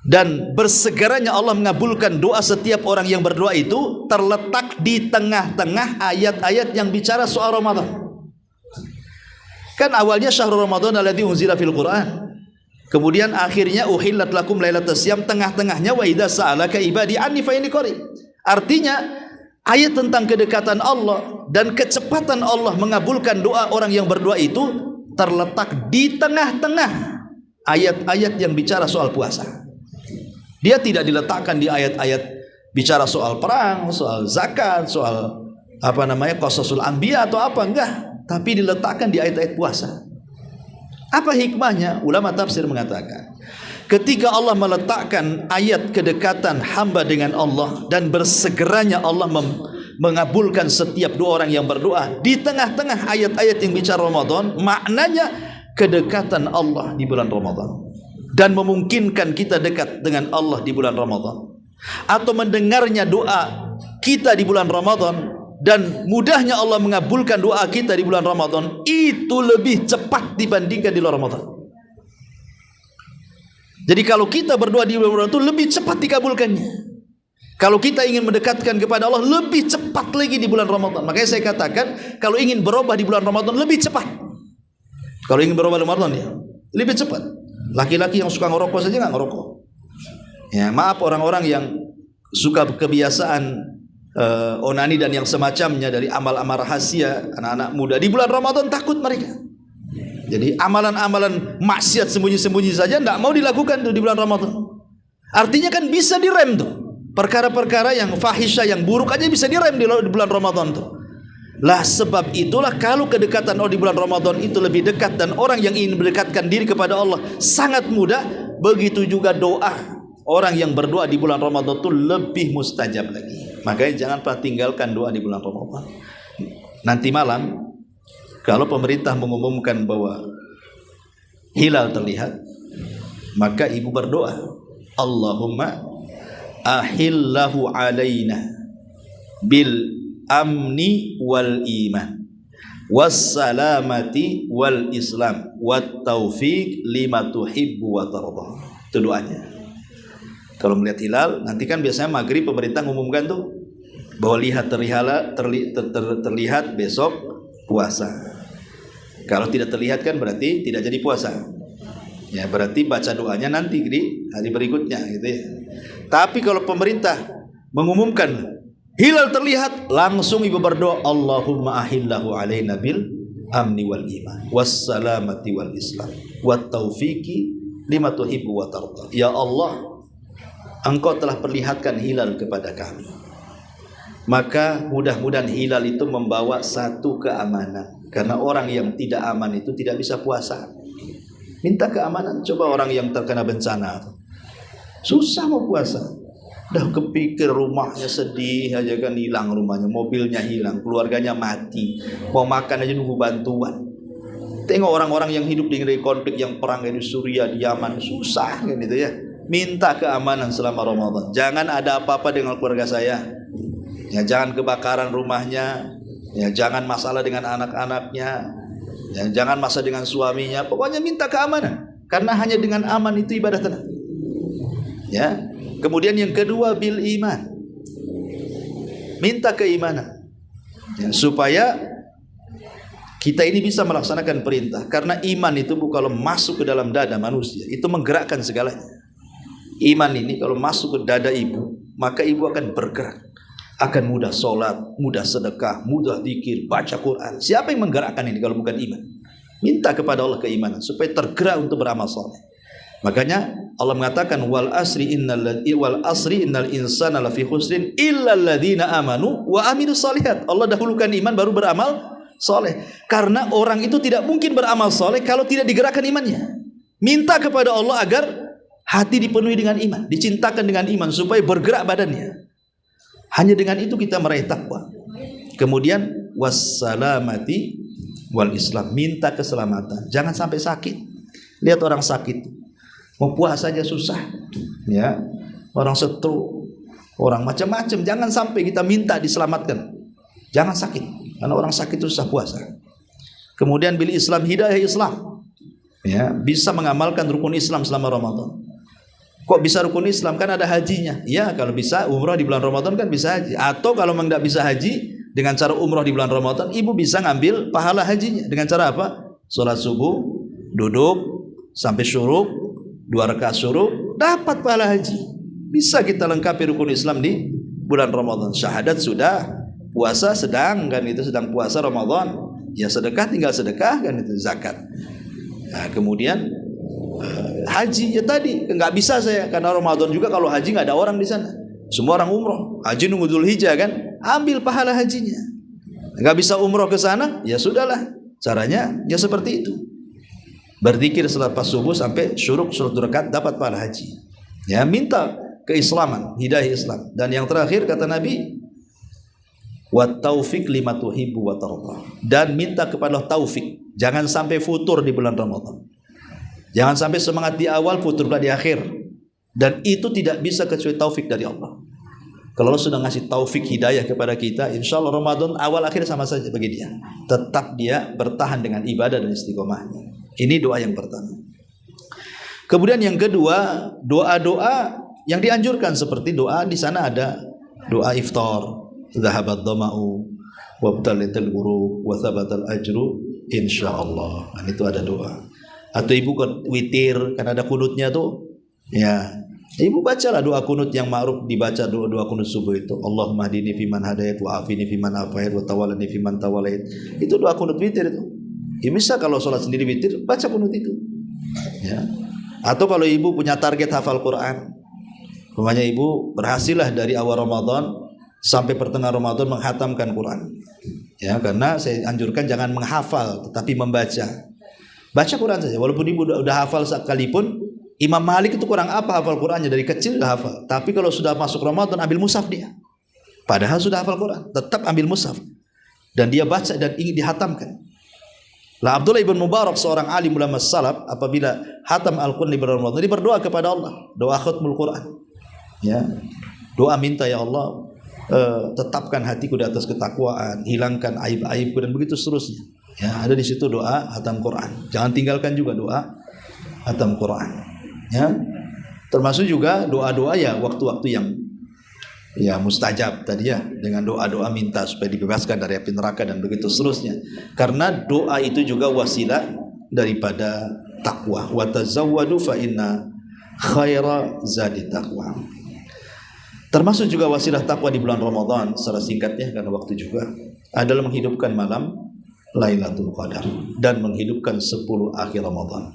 dan bersegeranya Allah mengabulkan doa setiap orang yang berdoa itu terletak di tengah-tengah ayat-ayat yang bicara soal Ramadan. Kan awalnya syahrul Ramadan alladzi unzila fil Qur'an. Kemudian akhirnya uhillat lakum lailatas siyam, tengah-tengahnya wa idza sa'alaka ibadi anni fa inni qarib. Artinya ayat tentang kedekatan Allah dan kecepatan Allah mengabulkan doa orang yang berdoa itu terletak di tengah-tengah ayat-ayat yang bicara soal puasa. Dia tidak diletakkan di ayat-ayat bicara soal perang, soal zakat, soal qasasul anbiya atau apa, enggak, tapi diletakkan di ayat-ayat puasa. Apa hikmahnya? Ulama tafsir mengatakan, ketika Allah meletakkan ayat kedekatan hamba dengan Allah dan bersegeranya Allah mengabulkan setiap doa orang yang berdoa di tengah-tengah ayat-ayat yang bicara Ramadan, maknanya kedekatan Allah di bulan Ramadan dan memungkinkan kita dekat dengan Allah di bulan Ramadan, atau mendengarnya doa kita di bulan Ramadan dan mudahnya Allah mengabulkan doa kita di bulan Ramadan itu lebih cepat dibandingkan di luar Ramadan. Jadi kalau kita berdoa di bulan Ramadan itu lebih cepat dikabulkannya. Kalau kita ingin mendekatkan kepada Allah lebih cepat lagi di bulan Ramadan. Makanya saya katakan kalau ingin berubah di bulan Ramadan lebih cepat. Kalau ingin berubah di Ramadan ya lebih cepat. Laki-laki yang suka ngerokok saja nggak ngerokok. Ya, maaf orang-orang yang suka kebiasaan onani dan yang semacamnya dari amal-amal rahasia, anak-anak muda di bulan Ramadan takut mereka. Jadi amalan-amalan maksiat sembunyi-sembunyi saja tidak mau dilakukan tuh di bulan Ramadan. Artinya kan bisa direm tuh. Perkara-perkara yang fahisha, yang buruk aja bisa direm di bulan Ramadan tuh. Lah sebab itulah kalau kedekatan Allah di bulan Ramadan itu lebih dekat dan orang yang ingin mendekatkan diri kepada Allah sangat mudah, begitu juga doa orang yang berdoa di bulan Ramadan itu lebih mustajab lagi. Makanya jangan pernah tinggalkan doa di bulan Ramadan. Nanti malam kalau pemerintah mengumumkan bahwa hilal terlihat, maka ibu berdoa, Allahumma ahillahu alaina bil amni wal iman wassalamati wal islam wat taufiq lima tuhibbu wa tarda. Itu doanya. Kalau melihat hilal, nanti kan biasanya maghrib pemerintah mengumumkan tuh bahwa terlihat besok puasa. Kalau tidak terlihat kan berarti tidak jadi puasa. Ya berarti baca doanya nanti di hari berikutnya gitu ya. Tapi kalau pemerintah mengumumkan hilal terlihat, langsung ibu berdoa, Allahumma ahillahu alaina bil amni wal iman wassalamati wal islam wat taufiqi lima tuhibbu wa tarda. Ya Allah, Engkau telah perlihatkan hilal kepada kami, maka mudah-mudahan hilal itu membawa satu keamanan. Karena orang yang tidak aman itu tidak bisa puasa. Minta keamanan. Coba orang yang terkena bencana, susah mau puasa. Dah kepikir rumahnya sedih aja kan, hilang rumahnya, mobilnya hilang, keluarganya mati, mau makan aja nunggu bantuan. Tengok orang-orang yang hidup di konflik, yang perang di Suriah, di Yaman, susah kan itu ya. Minta keamanan selama Ramadan. Jangan ada apa-apa dengan keluarga saya. Ya, jangan kebakaran rumahnya. Ya, jangan masalah dengan anak-anaknya. Ya, jangan masalah dengan suaminya. Pokoknya minta keamanan. Karena hanya dengan aman itu ibadah tenang. Ya. Kemudian yang kedua bil iman. Minta keimanan. Ya, supaya kita ini bisa melaksanakan perintah. Karena iman itu kalau masuk ke dalam dada manusia, itu menggerakkan segalanya. Iman ini kalau masuk ke dada ibu, maka ibu akan bergerak, akan mudah sholat, mudah sedekah, mudah zikir, baca Quran. Siapa yang menggerakkan ini kalau bukan iman? Minta kepada Allah keimanan supaya tergerak untuk beramal saleh. Makanya Allah mengatakan wal asri innal insana lafi khusrin illa alladzina amanu wa amilus shalihat. Allah dahulukan iman baru beramal saleh. Karena orang itu tidak mungkin beramal saleh kalau tidak digerakkan imannya. Minta kepada Allah agar hati dipenuhi dengan iman, dicintakan dengan iman supaya bergerak badannya. Hanya dengan itu kita meraih takwa. Kemudian wassalamati wal islam, minta keselamatan. Jangan sampai sakit. Lihat orang sakit, mau puasa saja susah. Ya, orang stroke, orang macam-macam. Jangan sampai kita minta diselamatkan. Jangan sakit, karena orang sakit susah puasa. Kemudian bil Islam, hidayah Islam. Ya, bisa mengamalkan rukun Islam selama Ramadan. Kok bisa rukun Islam? Kan ada hajinya. Ya, kalau bisa umrah di bulan Ramadan kan bisa haji. Atau kalau memang tidak bisa haji, dengan cara umrah di bulan Ramadan, ibu bisa ngambil pahala hajinya. Dengan cara apa? Sholat subuh, duduk sampai syuruk, 2 rakaat syuruk, dapat pahala haji. Bisa kita lengkapi rukun Islam di bulan Ramadan. Syahadat sudah, puasa sedang, kan itu sedang puasa Ramadan. Ya sedekah tinggal sedekah, kan itu zakat. Nah, kemudian haji ya tadi nggak bisa saya karena Ramadan juga. Kalau haji nggak ada orang di sana, semua orang umroh. Haji nunggu Dzulhijjah kan, ambil pahala hajinya. Nggak bisa umroh ke sana, ya sudahlah. Caranya ya seperti itu. Berzikir selepas subuh sampai syuruk, sholat 2 rakaat, dapat pahala haji. Ya, minta keislaman, hidayah Islam. Dan yang terakhir kata Nabi, wat taufiq lima tuhibbu wa tarda. Dan minta kepada Allah taufik. Jangan sampai futur di bulan Ramadan. Jangan sampai semangat di awal, futur di akhir. Dan itu tidak bisa kecuali taufik dari Allah. Kalau Allah sudah ngasih taufik hidayah kepada kita, insya Allah Ramadan awal akhir sama saja bagi dia. Tetap dia bertahan dengan ibadah dan istiqomahnya. Ini doa yang pertama. Kemudian yang kedua, doa-doa yang dianjurkan seperti doa di sana ada doa iftar, zahabat dhama'u wabtalatil ghurub wa thabatal ajru insyaallah. Nah, itu ada doa. Atau ibu witir, kan ada kunutnya tuh. Ya, ibu bacalah doa kunut yang ma'ruf dibaca, doa kunut subuh itu. Allahumma hdini fiman hadayat wa afini fiman afayat wa tawallani fiman tawallait. Itu doa kunut witir itu. Ya, bisa kalau sholat sendiri witir, baca kunut itu. Ya. Atau kalau ibu punya target hafal Quran, umpamanya ibu berhasillah dari awal Ramadan sampai pertengahan Ramadan menghatamkan Quran. Ya, karena saya anjurkan jangan menghafal tetapi membaca. Baca Quran saja, walaupun ibu udah hafal sekalipun. Imam Malik itu kurang apa hafal Qurannya, dari kecil udah hafal. Tapi kalau sudah masuk Ramadan ambil mushaf dia. Padahal sudah hafal Quran, tetap ambil mushaf. Dan dia baca dan ingin dihatamkan. Lah Abdullah ibn Mubarak seorang alim ulama salaf, apabila hatam Al-Quran di bulan Ramadan, dia berdoa kepada Allah, doa khatmul Quran. Ya. Doa minta, ya Allah, tetapkan hatiku di atas ketakwaan, hilangkan aib-aibku, dan begitu seterusnya. Ya, ada di situ doa hatam Quran. Jangan tinggalkan juga doa hatam Quran. Ya, termasuk juga doa-doa ya waktu-waktu yang ya mustajab tadi ya, dengan doa-doa minta supaya dibebaskan dari api neraka dan begitu seterusnya. Karena doa itu juga wasilah daripada takwa. Wa tazawwadu fa inna khaira zadi taqwa. Termasuk juga wasilah takwa di bulan Ramadan secara singkatnya karena waktu juga adalah menghidupkan malam Lailatul Qadar dan menghidupkan 10 akhir Ramadan.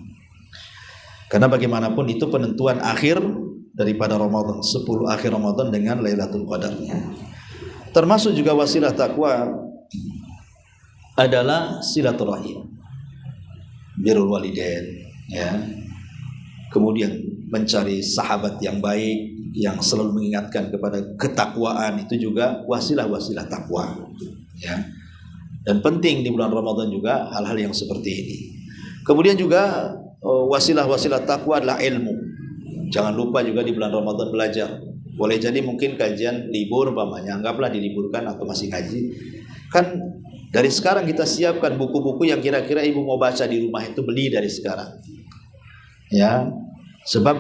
Karena bagaimanapun itu penentuan akhir daripada Ramadan, 10 akhir Ramadan dengan Lailatul Qadarnya. Termasuk juga wasilah takwa adalah silaturahim, birrul walidain, ya. Kemudian mencari sahabat yang baik yang selalu mengingatkan kepada ketakwaan, itu juga wasilah-wasilah takwa, ya. Dan penting di bulan Ramadan juga hal-hal yang seperti ini. Kemudian juga wasilah-wasilah takwa adalah ilmu. Jangan lupa juga di bulan Ramadan belajar. Boleh jadi mungkin kajian libur umpamanya, anggaplah diliburkan atau masih ngaji. Kan dari sekarang kita siapkan buku-buku yang kira-kira ibu mau baca di rumah itu, beli dari sekarang. Ya, sebab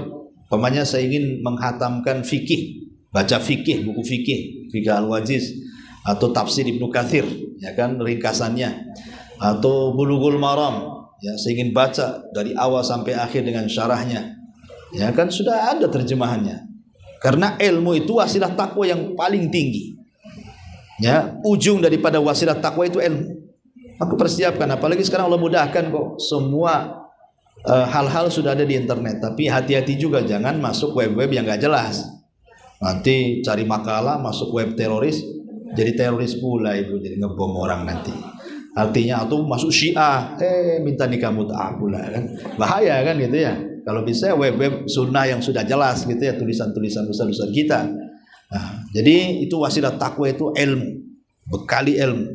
umpamanya saya ingin menghatamkan fikih, baca fikih, buku fikih, Fikih Al-Wajiz atau tafsir Ibnu Katsir, ya kan, ringkasannya, atau Bulughul Maram, ya, saya ingin baca dari awal sampai akhir dengan syarahnya. Ya kan, sudah ada terjemahannya. Karena ilmu itu wasilah takwa yang paling tinggi. Ya, ujung daripada wasilah takwa itu ilmu. Aku persiapkan, apalagi sekarang Allah mudahkan kok, semua hal-hal sudah ada di internet. Tapi hati-hati juga, jangan masuk web-web yang gak jelas. Nanti cari makalah masuk web teroris, jadi teroris pula ibu, jadi ngebom orang nanti. Artinya atau masuk Syiah, minta nikah mut'ah pula kan, bahaya kan gitu ya. Kalau bisa web-web sunnah yang sudah jelas gitu ya, tulisan-tulisan besar-besar kita. Nah, jadi itu wasilah takwa itu ilmu, bekali ilmu.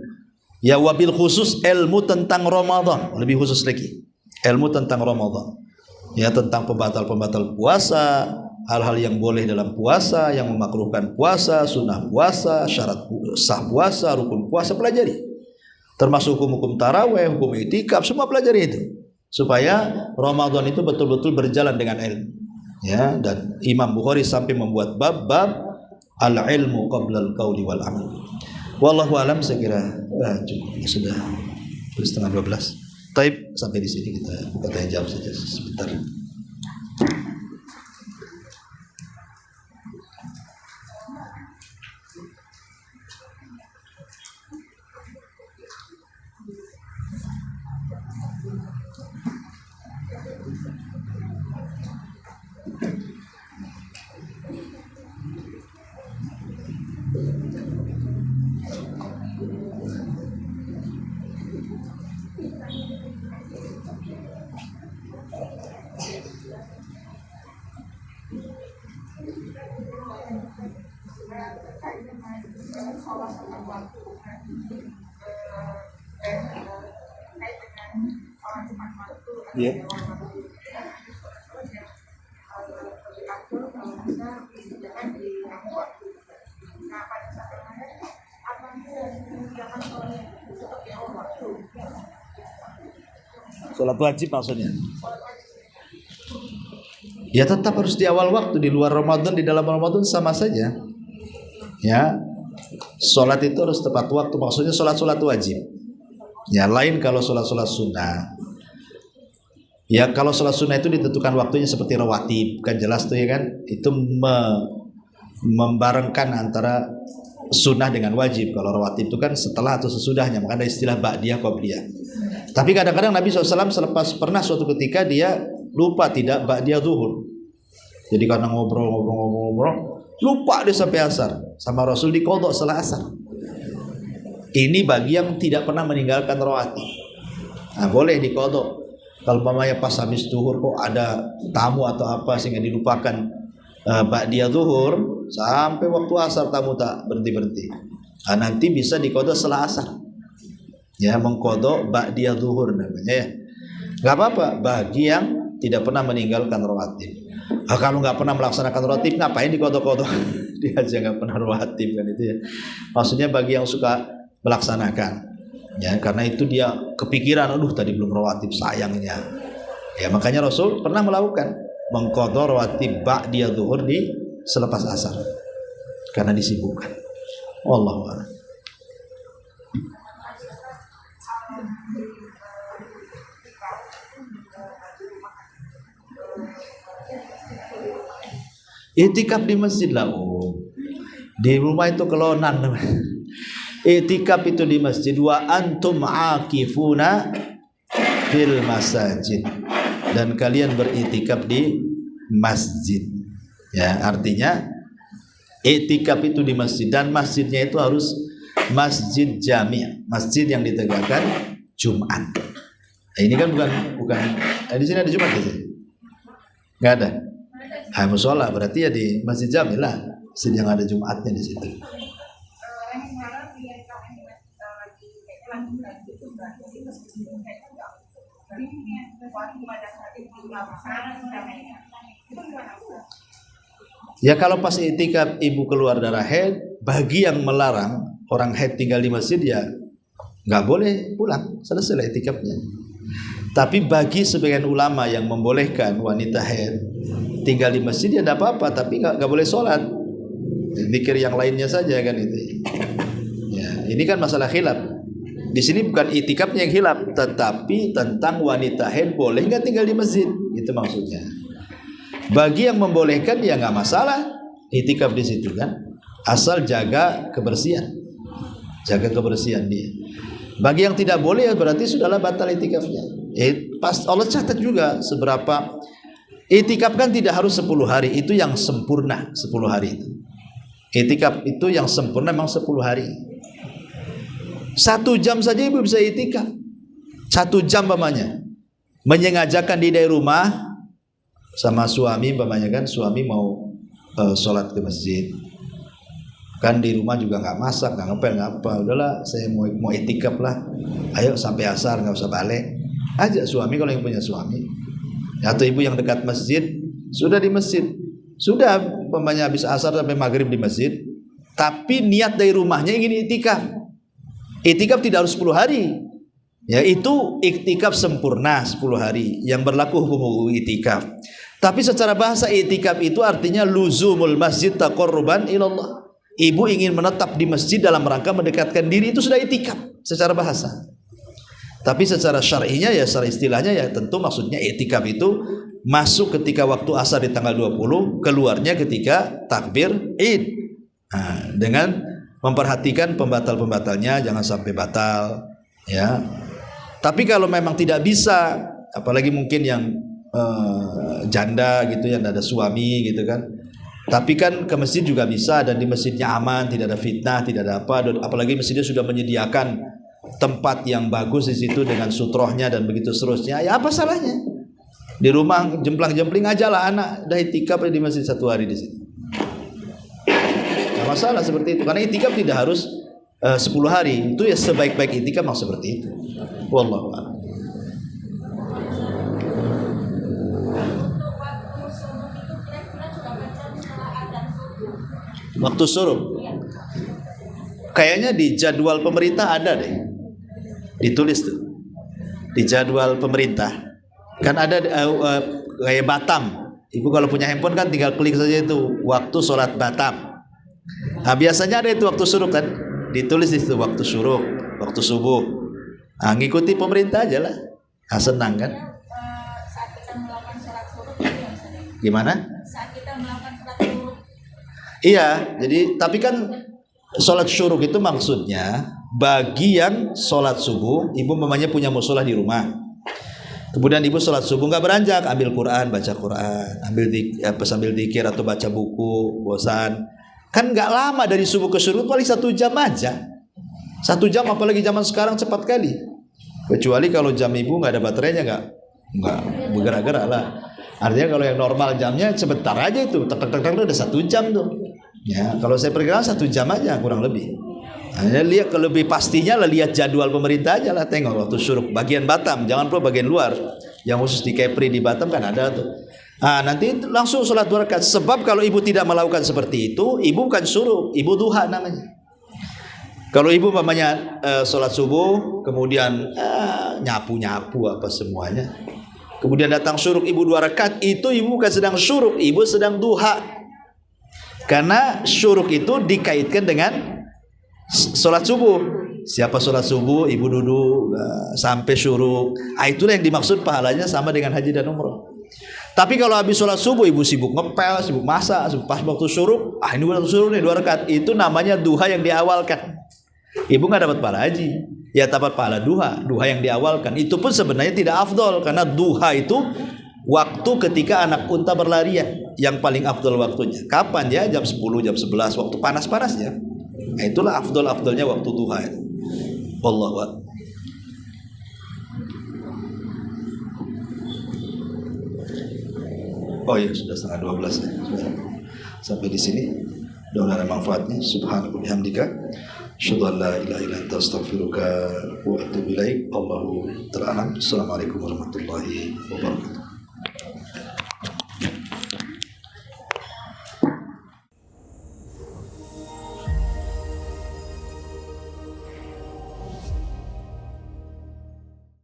Ya, wabil khusus ilmu tentang Ramadan, lebih khusus lagi ilmu tentang Ramadan. Ya, tentang pembatal-pembatal puasa, hal-hal yang boleh dalam puasa, yang memakruhkan puasa, sunnah puasa, syarat sah puasa, rukun puasa, pelajari. Termasuk hukum-hukum taraweh, hukum itikaf, semua pelajari itu. Supaya Ramadan itu betul-betul berjalan dengan ilmu. Ya, dan Imam Bukhari sampai membuat bab-bab al-ilmu qabla al-qauli wal amal. Wallahu alam, saya kira cukup, sudah 11:30. Taib, sampai di sini kita buka tanya jawab saja sebentar. Ya. Sholat wajib maksudnya. Ya tetap harus di awal waktu, di luar Ramadan, di dalam Ramadan sama saja. Ya, sholat itu harus tepat waktu, maksudnya sholat-sholat wajib. Ya, lain kalau sholat-sholat sunnah. Ya, kalau sholat sunnah itu ditentukan waktunya seperti rawatib, kan jelas tuh ya kan. Itu membarengkan antara sunnah dengan wajib. Kalau rawatib itu kan setelah atau sesudahnya, maka ada istilah ba'diyah qabliyah. Tapi kadang-kadang Nabi SAW selepas pernah suatu ketika dia lupa tidak ba'diyah zuhur. Jadi karena ngobrol, lupa dia sampai asar. Sama Rasul diqodok setelah asar. Ini bagi yang tidak pernah meninggalkan rawatib. Nah, boleh diqodok. Kalau umpamanya pas habis zuhur kok ada tamu atau apa sehingga dilupakan ba'diyah zuhur, sampai waktu asar tamu tak berhenti-berhenti. Nah, nanti bisa diqodok setelah asar. Ya, mengqodok ba'diyah zuhur namanya ya. Enggak apa-apa bagi yang tidak pernah meninggalkan rawatib. Kalau nggak pernah melaksanakan rawatib ngapain dikodok-kodok? Dia aja nggak pernah rawatib kan itu ya. Maksudnya bagi yang suka melaksanakan, ya karena itu dia kepikiran, aduh tadi belum rawatib sayangnya. Ya makanya Rasul pernah melakukan mengqadha rawatib ba'da zuhur di selepas asar karena disibukkan. Wallahu a'lam. Itikaf di masjid lah. Di rumah itu kelonan. Itikaf itu di masjid. Wa antum akifuna fil masajid. Dan kalian beritikaf di masjid. Ya, artinya itikaf itu di masjid dan masjidnya itu harus masjid jami', masjid yang ditegakkan Jumat. Nah, ini kan bukan di sini ada Jumat di sini. Enggak ada. Musola berarti ya di masjid jami' lah, masjid yang ada Jumatnya di situ. Ya kalau pas itikaf ibu keluar darah haid, bagi yang melarang orang haid tinggal di masjid ya nggak boleh pulang, selesai itikafnya. Tapi bagi sebagian ulama yang membolehkan wanita haid tinggal di masjid ya tidak apa-apa, tapi nggak boleh sholat, zikir yang lainnya saja kan itu. Ya ini kan masalah khilaf. Di sini bukan itikafnya yang khilaf, tetapi tentang wanita haid boleh nggak tinggal di masjid, itu maksudnya. Bagi yang membolehkan ya nggak masalah itikaf di situ kan, asal jaga kebersihan dia. Bagi yang tidak boleh ya berarti sudahlah batal itikafnya. Pas Allah catat juga seberapa itikaf kan tidak harus 10 hari, itu yang sempurna 10 hari itu. Itikaf itu yang sempurna memang 10 hari. 1 jam saja ibu bisa itikaf. 1 jam umpamanya menyengajakan di dari rumah sama suami, umpamanya kan suami mau sholat ke masjid, kan di rumah juga nggak masak, nggak ngepel, nggak apa, udahlah saya mau itikaf lah, ayo sampai asar nggak usah balik, ajak suami kalau yang punya suami, atau ibu yang dekat masjid, sudah di masjid, sudah umpamanya habis asar sampai maghrib di masjid, tapi niat dari rumahnya ingin itikaf. Itikaf tidak harus 10 hari, ya itu itikaf sempurna 10 hari yang berlaku hukum itikaf. Tapi secara bahasa itikaf itu artinya luzumul masjid taqarruban ilallah. Ibu ingin menetap di masjid dalam rangka mendekatkan diri, itu sudah itikaf secara bahasa. Tapi secara syar'inya ya, secara istilahnya ya tentu maksudnya itikaf itu masuk ketika waktu asar di tanggal 20, keluarnya ketika takbir Id. Nah, dengan memperhatikan pembatal-pembatalnya jangan sampai batal ya. Tapi kalau memang tidak bisa, apalagi mungkin yang janda gitu yang ada suami gitu kan, tapi kan ke masjid juga bisa dan di masjidnya aman, tidak ada fitnah, tidak ada apa, apalagi masjidnya sudah menyediakan tempat yang bagus di situ dengan sutrohnya dan begitu seterusnya, ya apa salahnya di rumah jemplang-jempling aja lah anak dah itikaf di masjid 1 hari di situ, nggak masalah seperti itu, karena itikaf tidak harus 10 hari, itu ya sebaik-baik itikaf memang seperti itu. Wallahu a'lam. Waktu suruh kayaknya di jadwal pemerintah ada deh, ditulis tuh di jadwal pemerintah kan ada kayak Batam. Ibu kalau punya handphone kan tinggal klik saja itu waktu sholat Batam. Nah biasanya ada itu waktu suruh kan, ditulis di situ waktu suruh, waktu subuh. Nah, ngikuti pemerintah aja lah. Nah, senang kan? Saat kita melakukan sholat suruh, gimana? Saat kita melakukan sholat suruh. Iya, jadi tapi kan sholat syuruk itu maksudnya bagi yang sholat subuh, ibu mamanya punya musola di rumah. Kemudian ibu sholat subuh nggak beranjak, ambil Quran, baca Quran, sambil zikir atau baca buku, bosan. Kan nggak lama dari subuh ke syuruk, paling 1 jam aja. 1 jam, apalagi zaman sekarang cepat kali. Kecuali kalau jam ibu nggak ada baterainya, nggak bergerak-gerak lah. Artinya kalau yang normal jamnya sebentar aja itu, tek-tek-tek udah 1 jam tuh. Ya, kalau saya perkirakan 1 jam aja kurang lebih. Hanya lihat kalau lebih pastinya lah, lihat jadwal pemerintah aja lah, tengok waktu syuruk bagian Batam, jangan perlu bagian luar. Yang khusus di Kepri di Batam kan ada tuh. Nanti langsung sholat 2 rakaat. Sebab kalau ibu tidak melakukan seperti itu, ibu bukan syuruk, ibu duha namanya. Kalau ibu umpamanya sholat subuh, kemudian nyapu-nyapu apa semuanya, kemudian datang syuruk ibu 2 rakaat, itu ibu bukan sedang syuruk, ibu sedang duha. Karena syuruk itu dikaitkan dengan sholat subuh. Siapa sholat subuh, ibu duduk sampai syuruk. Itulah yang dimaksud pahalanya sama dengan haji dan umroh. Tapi kalau habis sholat subuh ibu sibuk ngepel, sibuk masak, sibuk pas waktu syuruk, ini waktu syuruk nih 2 rakaat, itu namanya duha yang diawalkan. Ibu nggak dapat pahala haji, ya dapat pahala duha yang diawalkan. Itu pun sebenarnya tidak afdol, karena duha itu waktu ketika anak unta berlarian, yang paling afdol waktunya. Kapan ya? Jam 10, jam 11, waktu panas-panasnya. Itulah afdolnya waktu duha. Wallahu a'lam. Oh ya, sudah setengah 12 ya. Sampai di sini. Mudah-mudahan ada manfaatnya. Subhanallah bihamdika, asyhadu an la ilaha illa anta, astaghfiruka wa atubu ilaik. Allahu ta'ala. Assalamualaikum warahmatullahi wabarakatuh.